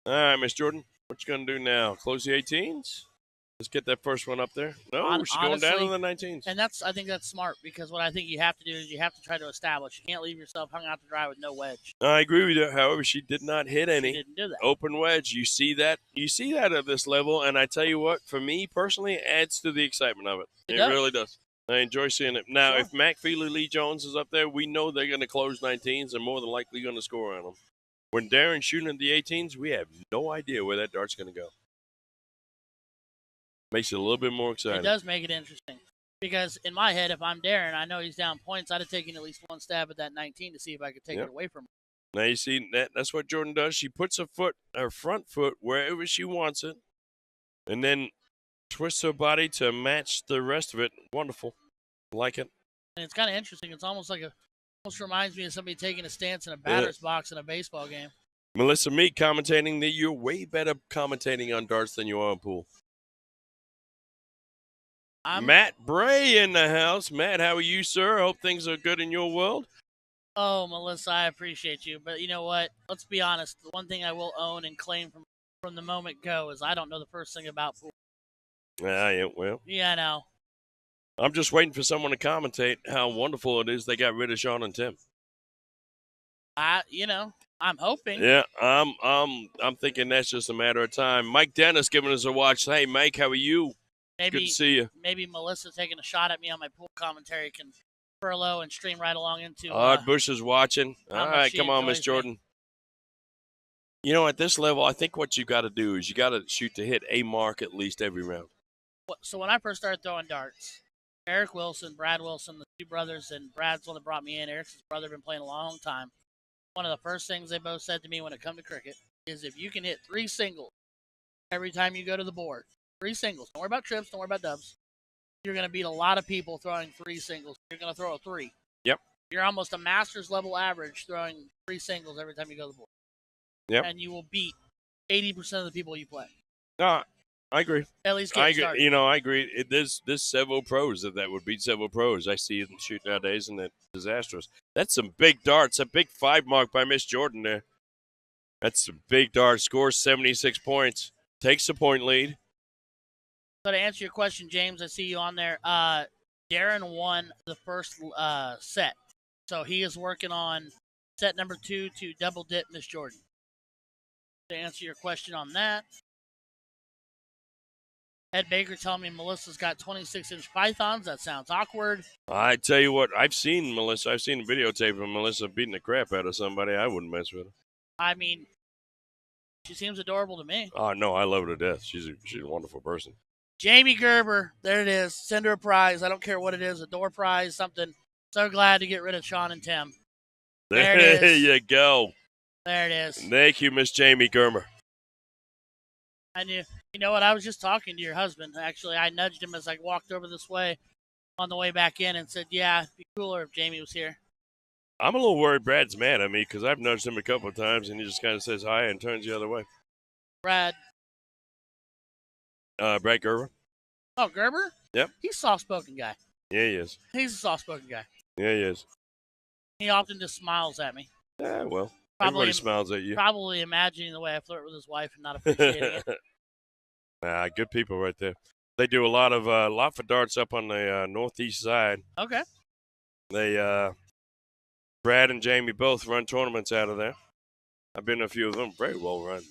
All right, Miss Jordan, what you gonna do now? Close the 18s? Let's get that first one up there. No, she's going down to the 19s. And I think that's smart because what I think you have to do is you have to try to establish. You can't leave yourself hung out to dry with no wedge. I agree with you. However, she did not hit any. She didn't do that. Open wedge. You see that? You see that at this level, and I tell you what, for me personally, it adds to the excitement of it. It really does. I enjoy seeing it. Now, if Mac Feely Lee Jones is up there, we know they're going to close 19s and more than likely going to score on them. When Darren's shooting at the 18s, we have no idea where that dart's going to go. Makes it a little bit more exciting. It does make it interesting. Because in my head, if I'm Darren, I know he's down points, I'd have taken at least one stab at that 19 to see if I could take it away from him. Now you see, that's what Jordan does. She puts her front foot wherever she wants it, and then twists her body to match the rest of it. Wonderful. Like it. And it's kind of interesting. It's almost reminds me of somebody taking a stance in a batter's box in a baseball game. Melissa Meek commentating that you're way better commentating on darts than you are on pool. Matt Bray in the house. Matt, how are you, sir? Hope things are good in your world. Oh, Melissa, I appreciate you. But you know what? Let's be honest. The one thing I will own and claim from the moment go is I don't know the first thing about pool. Yeah, well. Yeah, I know. I'm just waiting for someone to commentate how wonderful it is they got rid of Sean and Tim. I'm hoping. Yeah, I'm thinking that's just a matter of time. Mike Dennis giving us a watch. Hey, Mike, how are you? Good to see you. Maybe Melissa taking a shot at me on my pool commentary can furlough and stream right along into. Odd Bush is watching. All right, come on, Miss Jordan. You know, at this level, I think what you got to do is you got to shoot to hit a mark at least every round. So when I first started throwing darts, Eric Wilson, Brad Wilson, the two brothers, and Brad's the one that brought me in. Eric's brother been playing a long time. One of the first things they both said to me when it come to cricket is if you can hit 3 singles every time you go to the board, 3 singles. Don't worry about trips. Don't worry about dubs. You're going to beat a lot of people throwing 3 singles. You're going to throw a 3. Yep. You're almost a master's level average throwing 3 singles every time you go to the board. Yep. And you will beat 80% of the people you play. I agree. At least get started. You know, I agree. There's several pros that would beat several pros. I see them shoot nowadays, and it's disastrous. That's some big darts. A big 5 mark by Miss Jordan there. That's a big dart. Scores 76 points. Takes the point lead. So to answer your question, James, I see you on there. Darren won the first set. So he is working on set number 2 to double dip Miss Jordan. To answer your question on that, Ed Baker telling me Melissa's got 26-inch pythons. That sounds awkward. I tell you what, I've seen Melissa. I've seen a videotape of Melissa beating the crap out of somebody. I wouldn't mess with her. I mean, she seems adorable to me. Oh, no, I love her to death. She's a wonderful person. Jamie Gerber, there it is. Send her a prize. I don't care what it is, a door prize, something. So glad to get rid of Sean and Tim. There it is. There you go. There it is. Thank you, Miss Jamie Gerber. I knew. You know what? I was just talking to your husband. Actually, I nudged him as I walked over this way on the way back in and said, yeah, it'd be cooler if Jamie was here. I'm a little worried Brad's mad at me because I've nudged him a couple of times and he just kind of says hi and turns the other way. Brad Gerber. Oh, Gerber? Yep. He's a soft-spoken guy. Yeah, he is. He's a soft-spoken guy. Yeah, he is. He often just smiles at me. Yeah, well, everybody smiles at you. Probably imagining the way I flirt with his wife and not appreciating it. Nah, good people right there. They do a lot for darts up on the northeast side. Okay. They, Brad and Jamie both run tournaments out of there. I've been to a few of them. Very well run.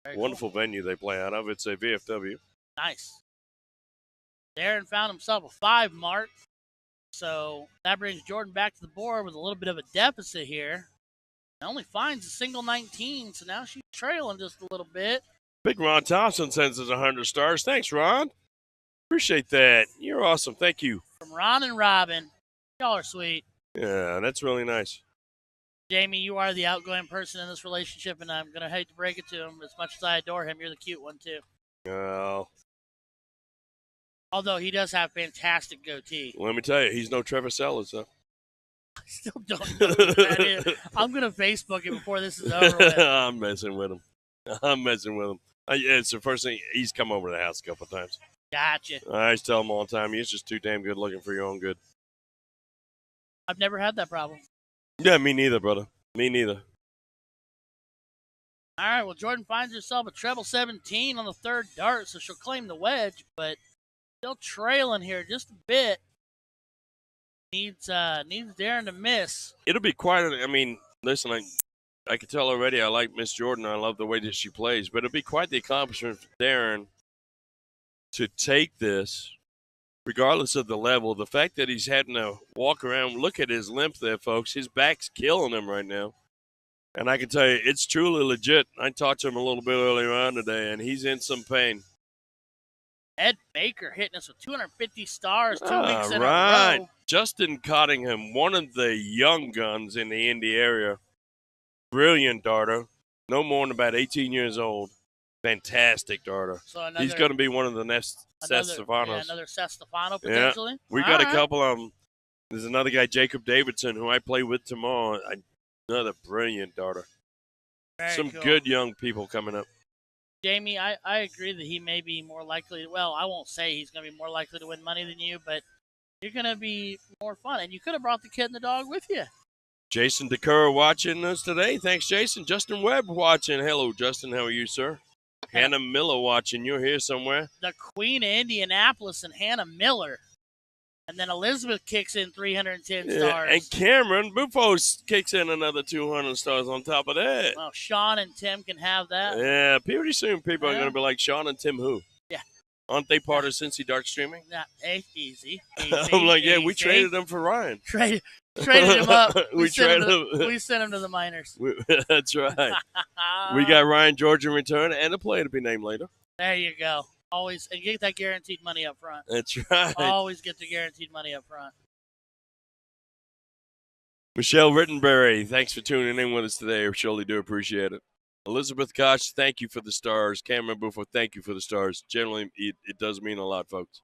Very Wonderful venue they play out of. It's a VFW. Nice. Darren found himself a 5 mark. So that brings Jordan back to the board with a little bit of a deficit here. It only finds a single 19, so now she's trailing just a little bit. Big Ron Thompson sends us 100 stars. Thanks, Ron. Appreciate that. You're awesome. Thank you. From Ron and Robin. Y'all are sweet. Yeah, that's really nice. Jamie, you are the outgoing person in this relationship, and I'm going to hate to break it to him. As much as I adore him, you're the cute one, too. Oh. Although he does have fantastic goatee. Let me tell you, he's no Trevor Sellers, though. I still don't know who that is. I'm going to Facebook it before this is over with. I'm messing with him. It's the first thing. He's come over to the house a couple of times. Gotcha. I just tell him all the time, you're just too damn good looking for your own good. I've never had that problem. Yeah, me neither, brother. Me neither. All right, well, Jordan finds herself a treble 17 on the third dart, so she'll claim the wedge, but still trailing here just a bit. Needs Darren to miss. It'll be quite. I mean, listen, I can tell already. I like Miss Jordan. I love the way that she plays, but it'll be quite the accomplishment for Darren to take this, regardless of the level. The fact that he's having to walk around, look at his limp there, folks. His back's killing him right now. And I can tell you, it's truly legit. I talked to him a little bit earlier on today, and he's in some pain. Ed Baker hitting us with 250 stars 2 weeks All in right. a row. Justin Cottingham, one of the young guns in the Indy area. Brilliant darter. No more than about 18 years old. Fantastic darter. So He's going to be one of the next Seth Stefanos. Yeah, another Seth Stefano potentially. Yeah. We've got a couple of them. There's another guy, Jacob Davidson, who I play with tomorrow. Another brilliant darter. Some cool. good young people coming up. Jamie, I agree that he may be more likely. Well, I won't say he's going to be more likely to win money than you, but you're going to be more fun. And you could have brought the kid and the dog with you. Jason DeCur watching us today. Thanks, Jason. Justin Webb watching. Hello, Justin. How are you, sir? Hannah Miller watching. You're here somewhere. The Queen of Indianapolis and Hannah Miller. And then Elizabeth kicks in 310 stars. And Cameron Bufos kicks in another 200 stars on top of that. Well, Sean and Tim can have that. Yeah, pretty soon people are going to be like Sean and Tim who? Yeah. Aren't they part of Cincy Dark Streaming? Nah, easy. I'm like, yeah, we traded them for Ryan. Traded him up. We sent him to the minors. That's right. We got Ryan George in return and a player to be named later. There you go. Always, and get that guaranteed money up front. That's right. Always get the guaranteed money up front. Michelle Rittenberry, thanks for tuning in with us today. I surely do appreciate it. Elizabeth Koch, thank you for the stars. Cameron Bufo, thank you for the stars. Generally, it does mean a lot, folks.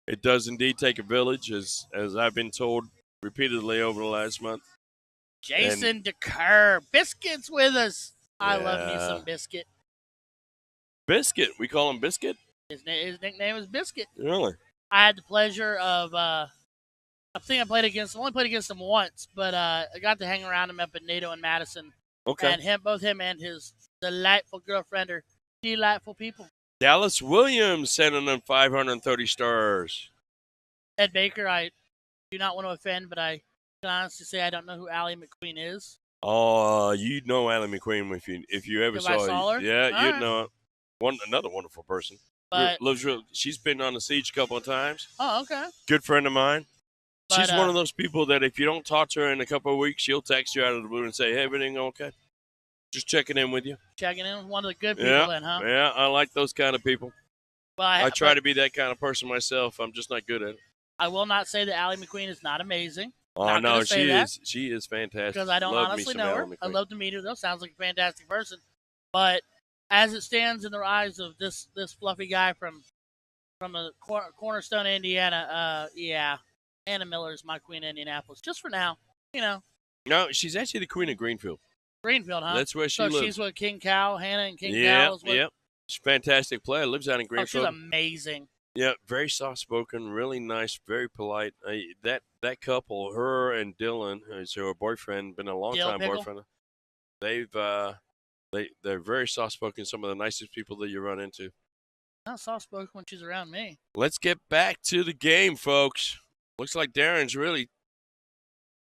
It does indeed take a village, as I've been told repeatedly over the last month. Jason DeCur, Biscuit's with us. I love me some Biscuit. Biscuit, we call him Biscuit? His nickname is Biscuit. Really? I had the pleasure of, I think I only played against him once, but I got to hang around him up at NATO in Madison. Okay. And both him and his delightful girlfriend are delightful people. Dallas Williams sending them 530 stars. Ed Baker, I do not want to offend, but I can honestly say I don't know who Allie McQueen is. Oh, you'd know Allie McQueen if you ever saw her. Yeah, All you'd right. know another wonderful person. But She's been on the siege a couple of times. oh, okay. Good friend of mine. But, She's one of those people that if you don't talk to her in a couple of weeks, she'll text you out of the blue and say, "Hey, everything okay? Just checking in with you." Checking in with one of the good people, then, huh? Yeah, I like those kind of people. Well, I try to be that kind of person myself. I'm just not good at it. I will not say that Allie McQueen is not amazing. Oh no, she is. She is fantastic. Because I don't honestly know her. I'd love to meet her though. Sounds like a fantastic person. But as it stands in the eyes of this fluffy guy from the Cornerstone, Indiana, yeah, Hannah Miller is my Queen of Indianapolis. Just for now, you know. No, she's actually the Queen of Greenfield. Greenfield, huh? That's where she lives. So she's with King Cow, Hannah and King Cow. Yeah. She's a fantastic player. Lives out in Greenfield. Oh, she's amazing. Yeah, very soft-spoken, really nice, very polite. That couple, her and Dylan, who's her boyfriend, been a long-time boyfriend. They're very soft-spoken. Some of the nicest people that you run into. Not soft-spoken when she's around me. Let's get back to the game, folks. Looks like Darren's really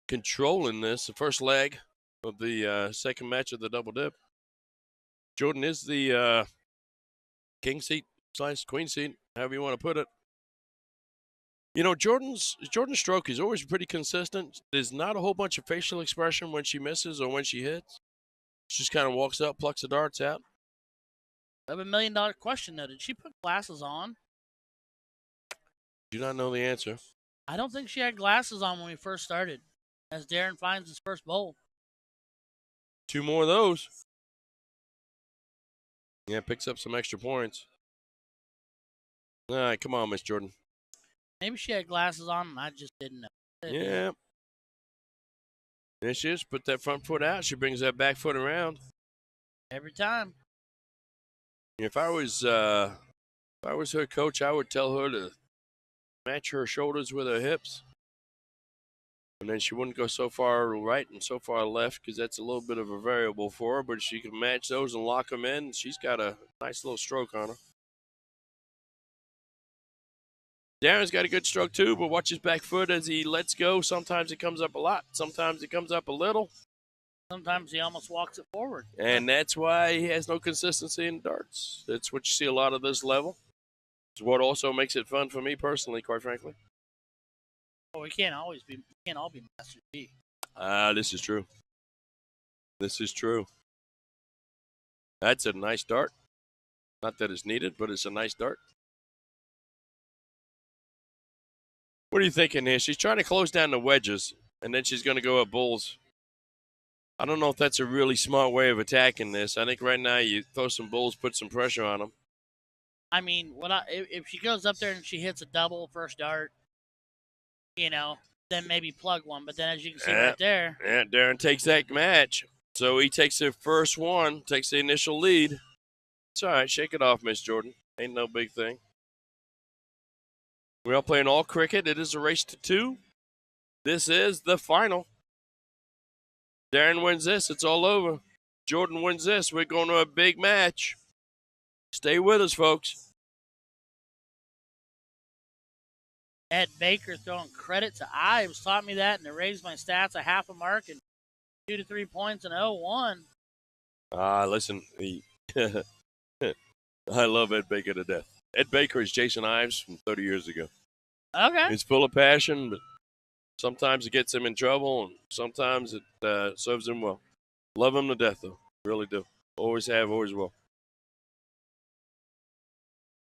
controlling this. The first leg of the second match of the double dip. Jordan is the king seat / queen seat, however you want to put it. You know, Jordan's stroke is always pretty consistent. There's not a whole bunch of facial expression when she misses or when she hits. She just kind of walks up, plucks the darts out. I have $1 million question, though. Did she put glasses on? Do not know the answer. I don't think she had glasses on when we first started, as Darren finds his first bowl. 2 more of those. Yeah, picks up some extra points. All right, come on, Miss Jordan. Maybe she had glasses on and I just didn't know. Yeah. There she is. Put that front foot out. She brings that back foot around. Every time. If I was her coach, I would tell her to match her shoulders with her hips. And then she wouldn't go so far right and so far left because that's a little bit of a variable for her, but she can match those and lock them in. She's got a nice little stroke on her. Darren's got a good stroke too, but watch his back foot as he lets go. Sometimes it comes up a lot. Sometimes it comes up a little. Sometimes he almost walks it forward. And that's why he has no consistency in darts. That's what you see a lot of this level. It's what also makes it fun for me personally, quite frankly. Well, we can't all be Master G. This is true. This is true. That's a nice dart. Not that it's needed, but it's a nice dart. What are you thinking here? She's trying to close down the wedges, and then she's going to go at bulls. I don't know if that's a really smart way of attacking this. I think right now you throw some bulls, put some pressure on them. I mean, if she goes up there and she hits a double first dart, then maybe plug one. But then as you can see right there. Yeah, Darren takes that match. So he takes the first one, takes the initial lead. It's all right. Shake it off, Miss Jordan. Ain't no big thing. We are playing all cricket. It is a race to 2. This is the final. Darren wins this. It's all over. Jordan wins this. We're going to a big match. Stay with us, folks. Ed Baker throwing credit to Ives taught me that, and it raised my stats a half a mark and 2 to 3 points and 0-1. Listen, I love Ed Baker to death. Ed Baker is Jason Ives from 30 years ago. Okay. He's full of passion, but sometimes it gets him in trouble, and sometimes it serves him well. Love him to death, though. Really do. Always have, always will.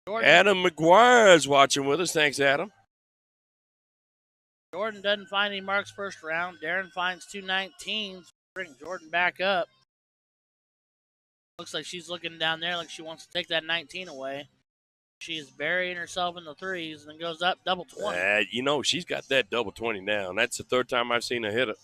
Jordan. Adam McGuire is watching with us. Thanks, Adam. Jordan doesn't find any marks first round. Darren finds 2 19s. Bring Jordan back up. Looks like she's looking down there like she wants to take that 19 away. She is burying herself in the 3s and then goes up double 20. She's got that double 20 now, and that's the third time I've seen her hit it.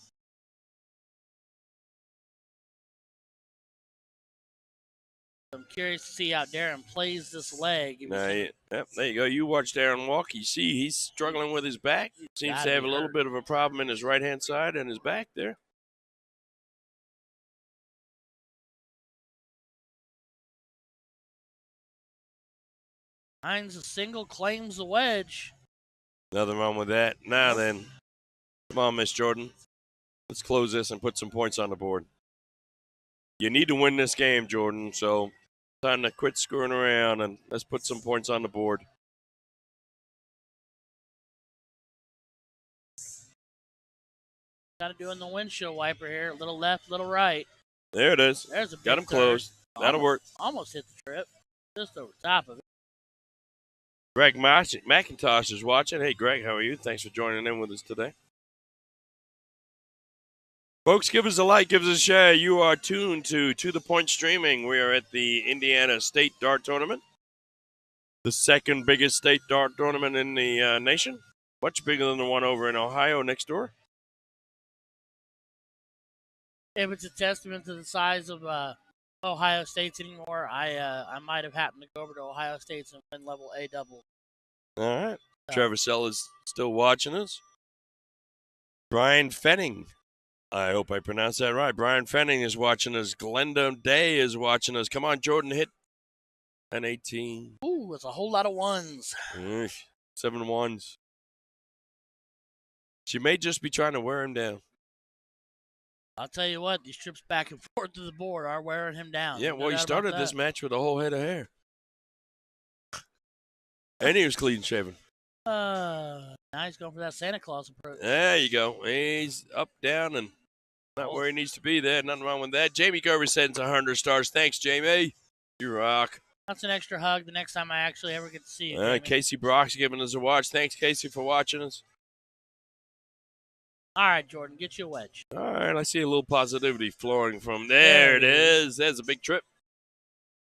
I'm curious to see how Darren plays this leg. There you go. You watch Darren walk. You see he's struggling with his back. Seems to have a little bit of a problem in his right-hand side and his back there. Finds a single, claims the wedge. Nothing wrong with that. Now then, come on, Miss Jordan. Let's close this and put some points on the board. You need to win this game, Jordan, so time to quit screwing around and let's put some points on the board. Kind of doing the windshield wiper here. A little left, little right. There it is. There's a big Got him turn. closed. That'll work. Almost hit the trip. Just over top of it. Greg McIntosh is watching. Hey, Greg, how are you? Thanks for joining in with us today. Folks, give us a like, give us a share. You are tuned to the Point Streaming. We are at the Indiana State Dart Tournament, the second biggest state dart tournament in the nation. Much bigger than the one over in Ohio next door. If it's a testament to the size of Ohio State's anymore, I might have happened to go over to Ohio State's and win level A double. All right. Trevor Sell is still watching us. Brian Fenning. I hope I pronounced that right. Brian Fenning is watching us. Glenda Day is watching us. Come on, Jordan, hit an 18. Ooh, it's a whole lot of ones. 7 ones. She may just be trying to wear him down. I'll tell you what, these trips back and forth to the board are wearing him down. Yeah, well, he started this match with a whole head of hair. And he was clean shaven. Now he's going for that Santa Claus approach. There you go. He's up, down, and not where he needs to be there. Nothing wrong with that. Jamie Gerber sends 100 stars. Thanks, Jamie. You rock. That's an extra hug the next time I actually ever get to see you. Casey Brock's giving us a watch. Thanks, Casey, for watching us. All right, Jordan, get you a wedge. All right, I see a little positivity flowing from there. It is. There's a big trip.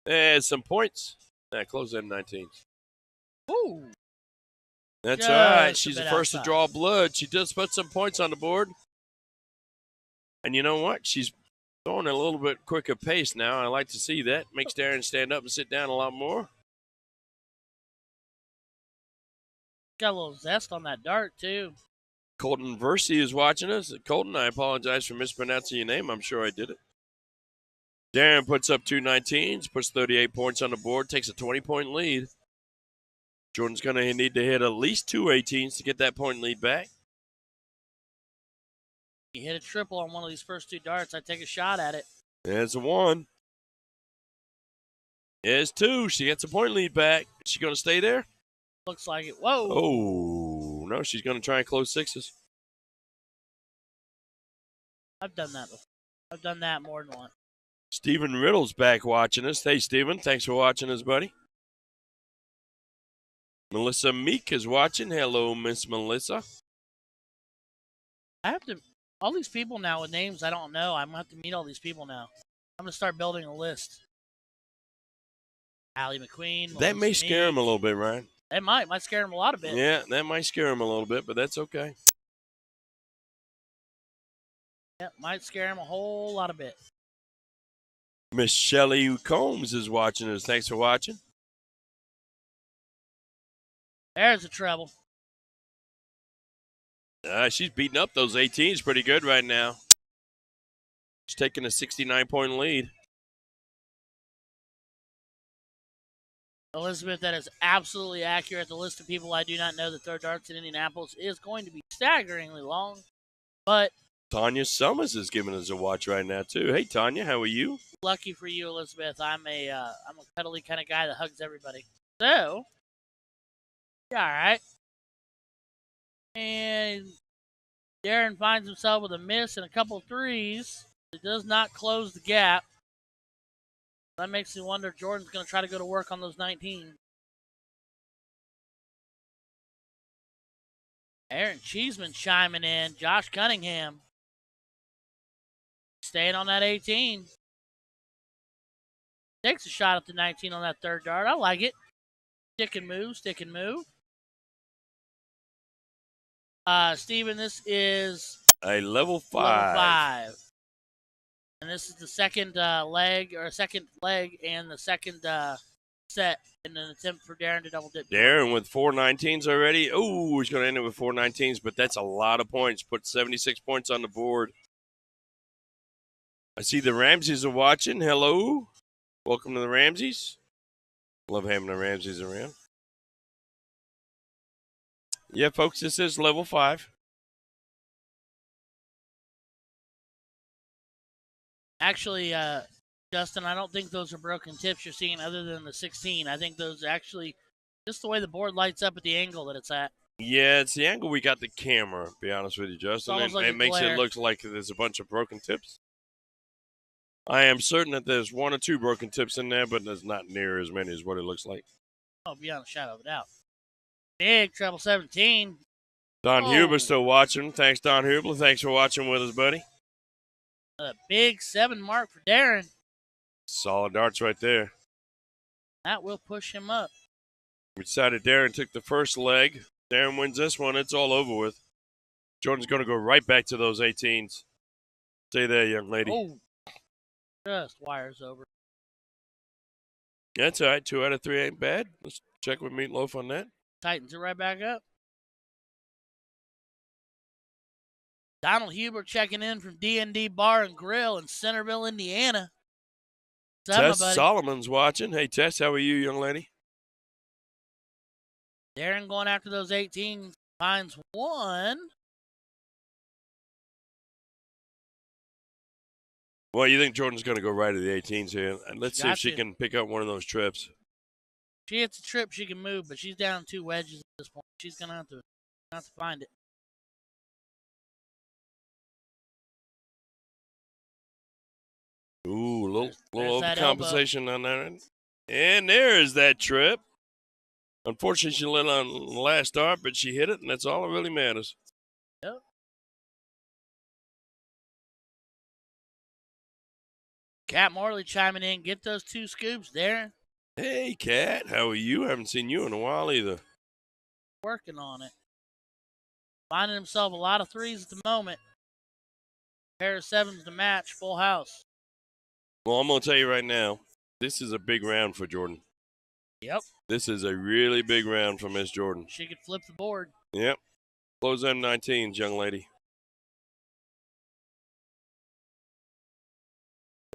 There's some points. Close in 19. Ooh. That's all right. She's the first to draw blood. She does put some points on the board. And you know what? She's going at a little bit quicker pace now. I like to see that. Makes Darren stand up and sit down a lot more. Got a little zest on that dart, too. Colton Versey is watching us. Colton, I apologize for mispronouncing your name. I'm sure I did it. Darren puts up 2 19s, puts 38 points on the board, takes a 20-point lead. Jordan's going to need to hit at least 2 18s to get that point lead back. You hit a triple on one of these first 2 darts, I take a shot at it. There's a 1. There's 2. She gets a point lead back. Is she going to stay there? Looks like it. Whoa. Oh, no, she's going to try and close 6s. I've done that before. I've done that more than once. Stephen Riddle's back watching us. Hey, Stephen, thanks for watching us, buddy. Melissa Meek is watching. Hello, Miss Melissa. I have to, all these people now with names I don't know, I'm going to have to meet all these people now. I'm going to start building a list. Allie McQueen. That may scare him a little bit, Ryan. It might scare him a lot a bit. Yeah, that might scare him a little bit, but that's okay. Yeah, might scare him a whole lot a bit. Miss Shelley Combs is watching us. Thanks for watching. There's a treble. She's beating up those 18s pretty good right now. She's taking a 69-point lead. Elizabeth, that is absolutely accurate. The list of people I do not know that throw darts in Indianapolis is going to be staggeringly long. But Tanya Summers is giving us a watch right now, too. Hey, Tanya, how are you? lucky for you, Elizabeth, I'm a cuddly kind of guy that hugs everybody. So, yeah, all right. And Darren finds himself with a miss and a couple of threes. It does not close the gap. That makes me wonder if Jordan's going to try to go to work on those 19. Aaron Cheeseman chiming in. Josh Cunningham staying on that 18. Takes a shot at the 19 on that 3rd dart. I like it. Stick and move, stick and move. Steven, this is a level 5. Level 5. And this is the second leg and the second set in an attempt for Darren to double dip. Darren with 4 19s already. Oh, he's going to end it with 4 19s, but that's a lot of points. Put 76 points on the board. I see the Ramseys are watching. Hello. Welcome to the Ramseys. Love having the Ramseys around. Yeah, folks, this is level 5. Actually, Justin, I don't think those are broken tips you're seeing other than the 16. I think those are actually just the way the board lights up at the angle that it's at. Yeah, it's the angle we got the camera, to be honest with you, Justin. It makes it look like there's a bunch of broken tips. I am certain that there's 1 or 2 broken tips in there, but there's not near as many as what it looks like. Oh, beyond a shadow of a doubt. Big treble 17. Don Huber still watching. Thanks, Don Huber. Thanks for watching with us, buddy. A big 7 mark for Darren. Solid darts right there. That will push him up. We decided Darren took the first leg. Darren wins this one. It's all over with. Jordan's going to go right back to those 18s. Stay there, young lady. Oh, just wires over. That's all right. 2 out of 3 ain't bad. Let's check with Meatloaf on that. Tightens it right back up. Donald Huber checking in from D&D Bar and Grill in Centerville, Indiana. Tess Solomon's watching. Hey, Tess, how are you, young lady? Darren going after those 18s. Finds 1. Well, you think Jordan's going to go right to the 18s here? And let's see if she can pick up one of those trips. If she hits a trip, she can move, but she's down 2 wedges at this point. She's going to have to find it. Ooh, a little overcompensation on that end. And there is that trip. Unfortunately, she lit on the last dart, but she hit it, and that's all that really matters. Yep. Cat Morley chiming in. Get those 2 scoops, Darren. Hey, Cat. How are you? Haven't seen you in a while either. Working on it. Finding himself a lot of 3s at the moment. Pair of 7s to match. Full house. Well, I'm going to tell you right now, this is a big round for Jordan. Yep. This is a really big round for Miss Jordan. She could flip the board. Yep. Close them 19s, young lady.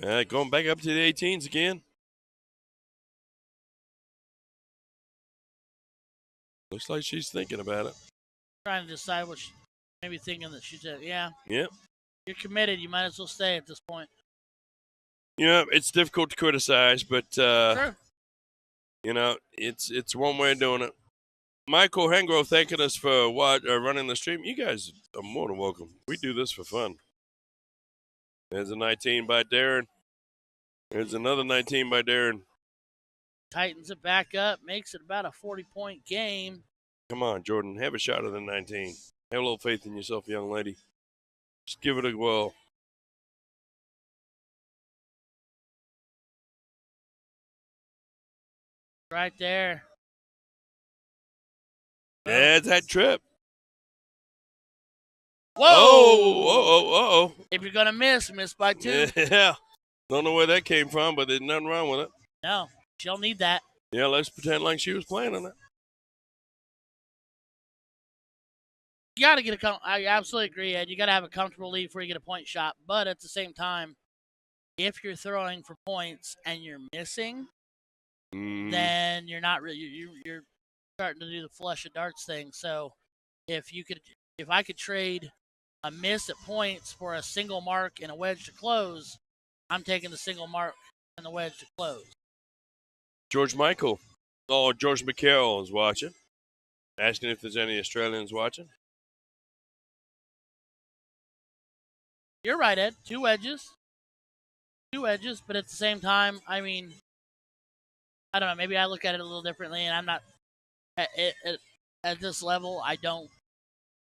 All right, going back up to the 18s again. Looks like she's thinking about it. Trying to decide what she maybe thinking that she said, yeah. Yep. You're committed. You might as well stay at this point. You know, it's difficult to criticize, but Sure. you know, it's one way of doing it. Michael Hengrove thanking us for running the stream. You guys are more than welcome. We do this for fun. There's a 19 by Darren. There's another 19 by Darren. Tightens it back up, makes it about a 40-point game. Come on, Jordan. Have a shot at the 19. Have a little faith in yourself, young lady. Just give it a whirl. Right there. There's that trip. Whoa! Oh. If you're going to miss by 2. Yeah. Don't know where that came from, but there's nothing wrong with it. No, she'll need that. Yeah, let's pretend like she was playing on it. You got to get I absolutely agree, Ed. You got to have a comfortable lead before you get a point shot. But at the same time, if you're throwing for points and you're missing, then you're not really you're starting to do the flush of darts thing. So if I could trade a miss at points for a single mark and a wedge to close, I'm taking the single mark and the wedge to close. George Michael. Oh, George McCarroll is watching. Asking if there's any Australians watching. You're right, Ed. 2 wedges. 2 wedges, but at the same time, I mean, I don't know. Maybe I look at it a little differently, and I'm not at this level. I don't.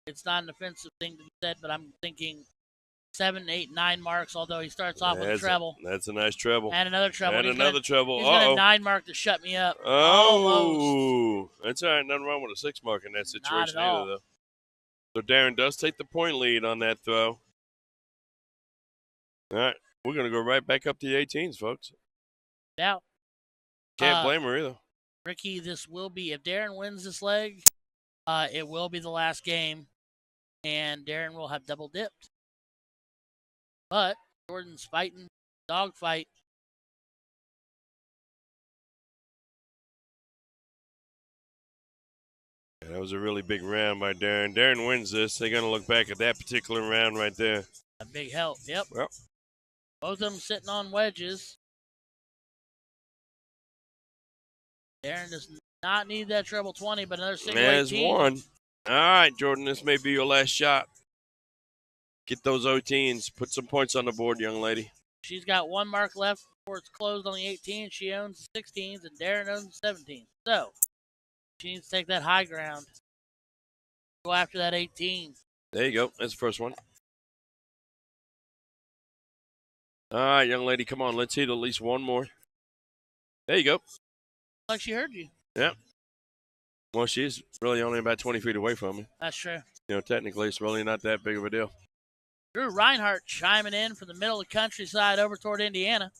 It's not an offensive thing to be said, but I'm thinking 7, 8, 9 marks. Although he starts off with a treble. That's a nice treble. And another treble. And another treble. He's got a 9 mark to shut me up. Oh, that's all right. Nothing wrong with a 6 mark in that situation Not at all. either, though. So Darren does take the point lead on that throw. All right, we're gonna go right back up to the 18s, folks. Doubt. Can't blame her either. Ricky, this will be, if Darren wins this leg, it will be the last game, and Darren will have double dipped. But Jordan's fighting, dog fight. Yeah, that was a really big round by Darren. Darren wins this. They're gonna look back at that particular round right there. A big help. Yep. Well, both of them sitting on wedges. Darren does not need that treble 20, but another single 18. There's one. All right, Jordan, this may be your last shot. Get those 18s. Put some points on the board, young lady. She's got 1 mark left before it's closed on the 18. She owns the 16s, and Darren owns the 17s. So she needs to take that high ground. Go after that 18. There you go. That's the first one. All right, young lady, come on. Let's hit at least one more. There you go. Like she heard you. Yeah. Well, she's really only about 20 feet away from me. That's true. You know, technically, it's really not that big of a deal. Drew Reinhardt chiming in from the middle of the countryside over toward Indiana.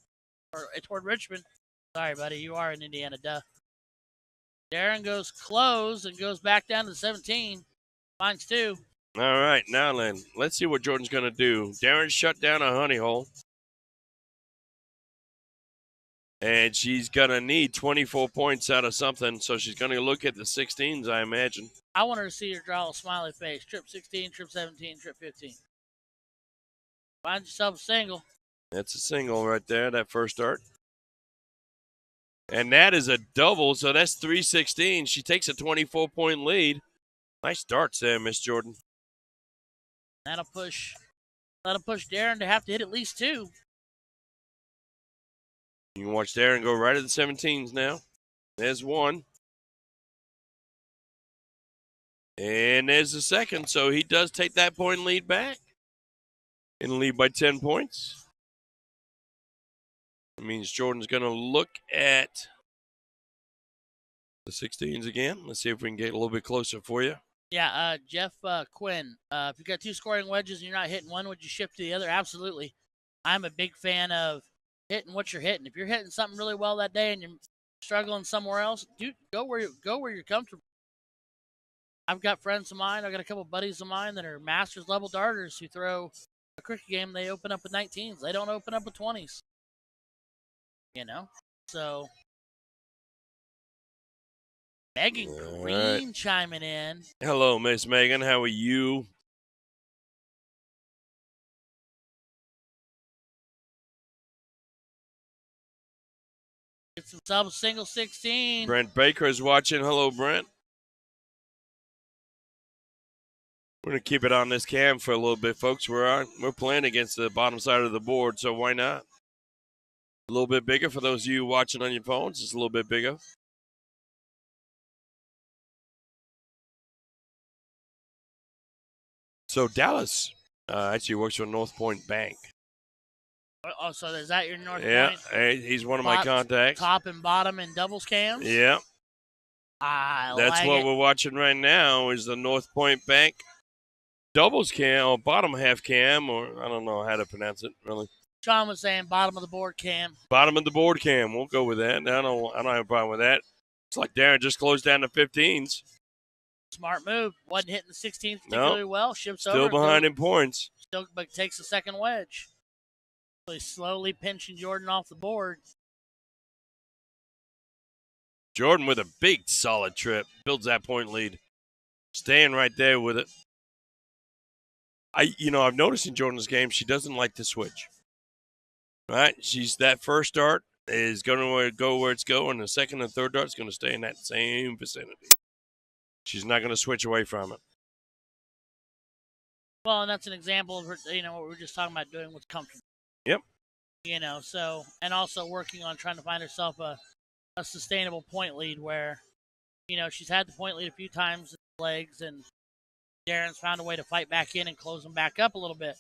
Or toward Richmond. Sorry, buddy. You are in Indiana, duh. Darren goes close and goes back down to 17. Finds 2. All right, now then, let's see what Jordan's going to do. Darren shut down a honey hole. And she's going to need 24 points out of something, so she's going to look at the 16s, I imagine. I want her to see her draw a smiley face. Trip 16, trip 17, trip 15. Find yourself a single. That's a single right there, that first dart. And that is a double, so that's 316. She takes a 24-point lead. Nice darts there, Miss Jordan. That'll push Darren to have to hit at least 2. You can watch Darren go right at the 17s now. There's 1. And there's the second, so he does take that point lead back. And lead by 10 points. That means Jordan's going to look at the 16s again. Let's see if we can get a little bit closer for you. Yeah, Jeff Quinn. If you've got 2 scoring wedges and you're not hitting one, would you shift to the other? Absolutely. I'm a big fan of hitting what you're hitting. If you're hitting something really well that day and you're struggling somewhere else, dude, go where you're comfortable. I've got friends of mine. I've got a couple buddies of mine that are masters level darters who throw a cricket game. They open up with 19s. They don't open up with 20s. You know, so Megan Green chiming in. Hello, Miss Megan. How are you? Get some subs, single 16. Brent Baker is watching. Hello, Brent. We're going to keep it on this cam for a little bit, folks. We're playing against the bottom side of the board, so why not? A little bit bigger for those of you watching on your phones. It's a little bit bigger. So Dallas actually works for North Point Bank. Oh, so is that your North Point? Yeah, he's one of my contacts. Top and bottom and doubles cams? Yeah. That's like what we're watching right now is the North Point Bank doubles cam or bottom half cam, or I don't know how to pronounce it really. Sean was saying bottom of the board cam. Bottom of the board cam. We'll go with that. I don't have a problem with that. It's like Darren just closed down the 15s. Smart move. Wasn't hitting the 16th particularly well. Ships still over. Behind in points. But takes the second wedge. So he's slowly pinching Jordan off the board. Jordan with a big solid trip. Builds that point lead. Staying right there with it. I've noticed in Jordan's game, she doesn't like to switch. Right? That first dart is going to go where it's going. The second and third dart is going to stay in that same vicinity. She's not going to switch away from it. Well, and that's an example of, what we were just talking about doing what's comfortable. Yep. So, and also working on trying to find herself a sustainable point lead where, she's had the point lead a few times in the legs, and Darren's found a way to fight back in and close them back up a little bit.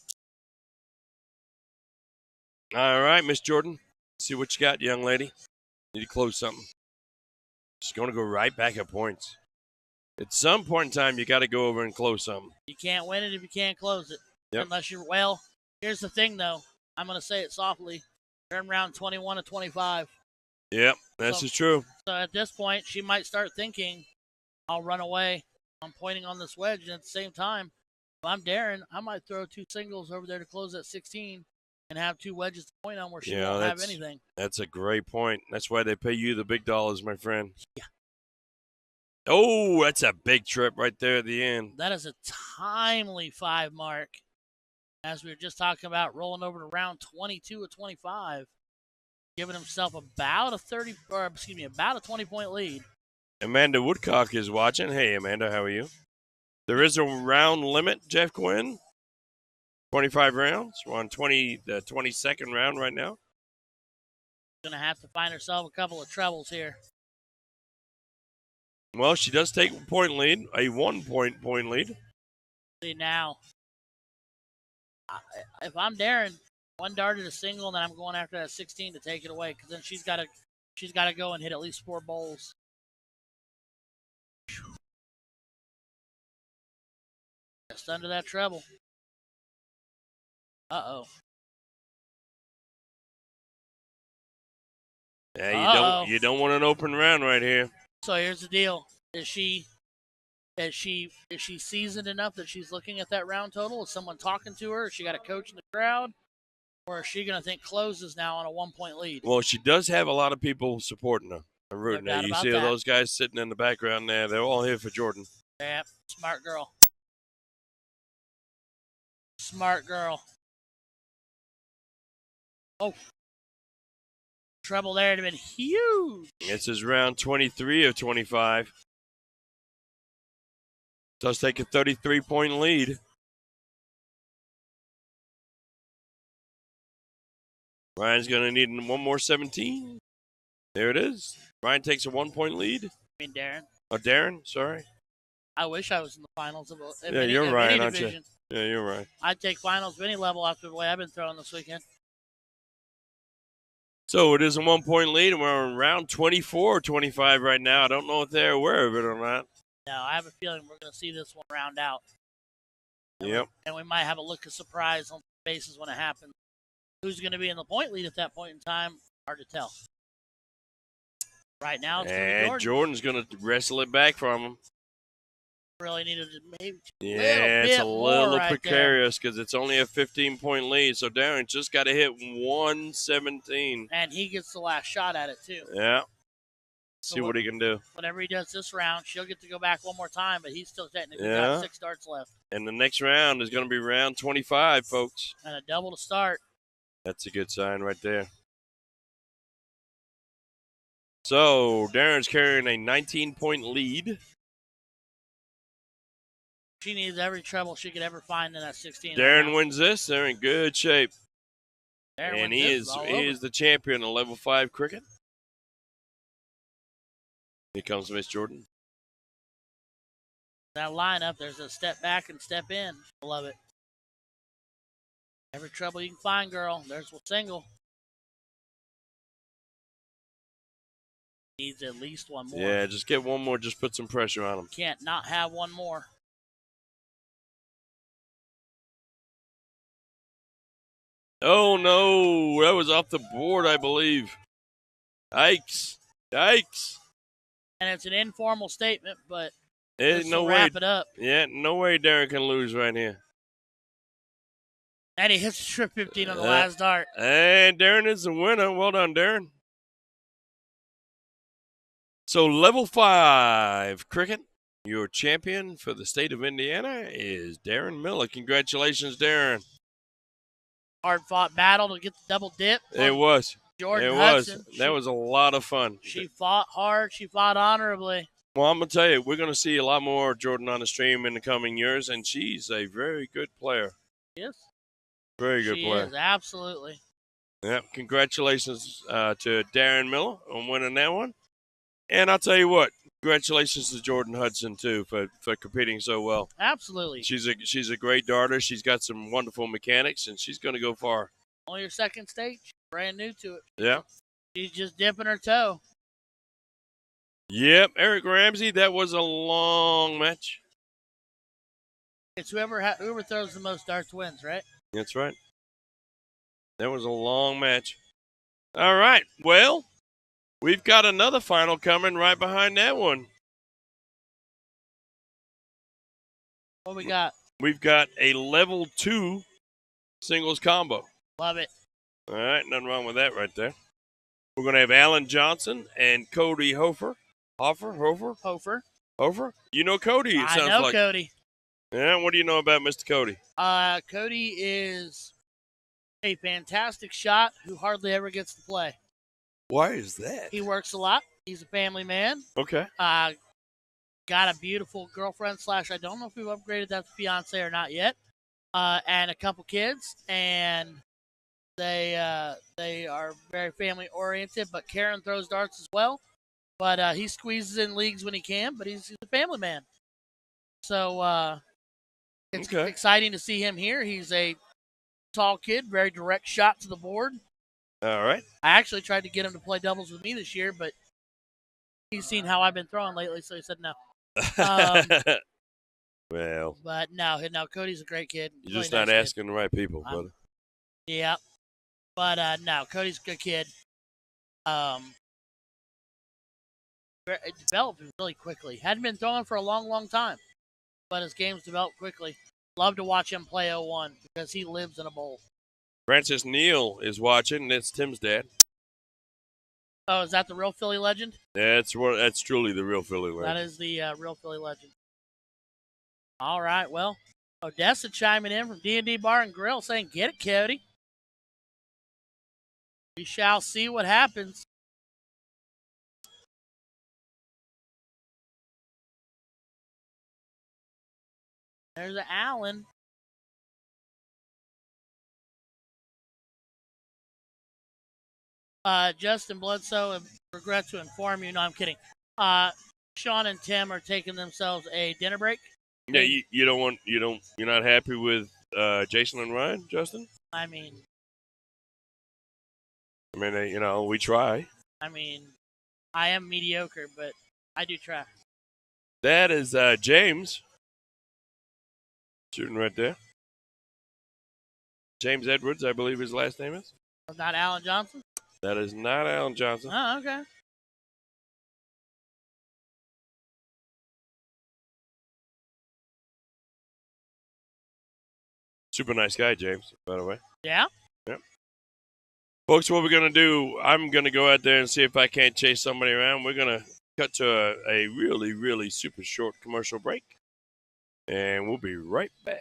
All right, Miss Jordan. See what you got, young lady. Need to close something. She's going to go right back at points. At some point in time, you got to go over and close something. You can't win it if you can't close it. Yep. Unless here's the thing, though. I'm going to say it softly. You're in round 21 of 25. Yep, that's true. So at this point, she might start thinking, I'll run away. I'm pointing on this wedge, and at the same time, if I'm Darren, I might throw 2 singles over there to close at 16 and have 2 wedges to point on where she won't have anything. That's a great point. That's why they pay you the big dollars, my friend. Yeah. Oh, that's a big trip right there at the end. That is a timely 5 mark. As we were just talking about, rolling over to round 22 of 25, giving himself about a 20-point lead. Amanda Woodcock is watching. Hey, Amanda, how are you? There is a round limit, Jeff Quinn. 25 rounds. We're on the 22nd round right now. Going to have to find herself a couple of trebles here. Well, she does take a point lead, a 1-point lead. See, now, if I'm Darren, 1 dart at a single, and then I'm going after that 16 to take it away, because then she's got to go and hit at least 4 bowls. Just under that treble. Uh-oh. Yeah, you don't want an open round right here. So here's the deal: is she seasoned enough that she's looking at that round total? Is someone talking to her? Is she got a coach in the crowd, or is she going to think closes now on a 1-point lead? Well, she does have a lot of people supporting her and rooting her. You see those guys sitting in the background there? They're all here for Jordan. Yeah, smart girl. Smart girl. Oh. Treble there would have been huge. This is round 23 of 25. Does take a 33-point lead. Ryan's going to need one more 17. There it is. Ryan takes a 1-point lead. I mean, Darren. Oh, Darren, sorry. I wish I was in the finals of you're Ryan, aren't division. you? Yeah, you're right. I'd take finals of any level after the way I've been throwing this weekend. So it is a 1-point lead, and we're on round 24, 25 right now. I don't know if they're aware of it or not. No, I have a feeling we're going to see this one round out. Yep. And we might have a look of surprise on the faces when it happens. Who's going to be in the point lead at that point in time? Hard to tell. Right now, it's and Jordan. Jordan's going to wrestle it back from him. really needed to maybe Yeah, it's a little right precarious because it's only a 15-point lead. So Darren just got to hit 117. And he gets the last shot at it, too. Yeah. So See what he can do. Whatever he does this round, she'll get to go back one more time, but he's still technically Yeah. got 6 darts left. And the next round is going to be round 25, folks. And a double to start. That's a good sign right there. So Darren's carrying a 19-point lead. She needs every treble she could ever find in that 16. Darren wins this. They're in good shape. Darren And wins he is the champion of level 5 cricket. Here comes Miss Jordan. That lineup, there's a step back and step in. I love it. Every treble you can find, girl. There's a single. Needs at least one more. Yeah, just get one more. Just put some pressure on him. Can't not have one more. Oh, no. That was off the board, I believe. Yikes. Yikes. And it's an informal statement, but There's this no will way. wrap it up. Yeah, no way Darren can lose right here. And he hits the trip 15 on the last dart. And Darren is the winner. Well done, Darren. So level 5 cricket, your champion for the state of Indiana is Darren Miller. Congratulations, Darren. Hard-fought battle to get the double dip. It was. Jordan It Hudson. was. That was a lot of fun. She fought hard. She fought honorably. Well, I'm going to tell you, we're going to see a lot more Jordan on the stream in the coming years, and she's a very good player. Yes. Very good player. She is, absolutely. Yep. Congratulations to Darren Miller on winning that one. And I'll tell you what, congratulations to Jordan Hudson, too, for competing so well. Absolutely. She's a great darter. She's got some wonderful mechanics, and she's going to go far. Only her second stage. Brand new to it. Yeah. She's just dipping her toe. Yep. Eric Ramsey, that was a long match. It's whoever throws the most darts wins, right? That's right. That was a long match. All right. Well, we've got another final coming right behind that one. What we got? We've got a level 2 singles combo. Love it. All right. Nothing wrong with that right there. We're going to have Alan Johnson and Cody Hofer. Hofer? You know Cody, it sounds like. I know Cody. Yeah, what do you know about Mr. Cody? Cody is a fantastic shot who hardly ever gets to play. Why is that? He works a lot. He's a family man. Okay. Got a beautiful girlfriend / I don't know if we've upgraded that to fiance or not yet. And a couple kids, and they are very family oriented. But Karen throws darts as well. But he squeezes in leagues when he can. But he's a family man. So it's exciting to see him here. He's a tall kid, very direct shot to the board. All right. I actually tried to get him to play doubles with me this year, but he's seen how I've been throwing lately, so he said no. Well, but no, Cody's a great kid. You're just not asking the right people, brother. Yeah, but no, Cody's a good kid. It developed really quickly. Hadn't been throwing for a long, long time, but his game's developed quickly. Love to watch him play 0-1 because he lives in a bowl. Francis Neal is watching. That's Tim's dad. Oh, is that the real Philly legend? That's truly the real Philly legend. That is the real Philly legend. All right, well, Odessa chiming in from D&D Bar and Grill saying, "Get it, Cody." We shall see what happens. There's Allen. Justin Bledsoe, regret to inform you. No, I'm kidding. Sean and Tim are taking themselves a dinner break. Yeah, you're not happy with Jason and Ryan, Justin? I mean, we try. I mean, I am mediocre, but I do try. That is James. Shooting right there. James Edwards, I believe his last name is. Not Alan Johnson? That is not Alan Johnson. Oh, okay. Super nice guy, James, by the way. Yeah. Yep. Folks, what we're going to do, I'm going to go out there and see if I can't chase somebody around. We're going to cut to a really, really super short commercial break, and we'll be right back.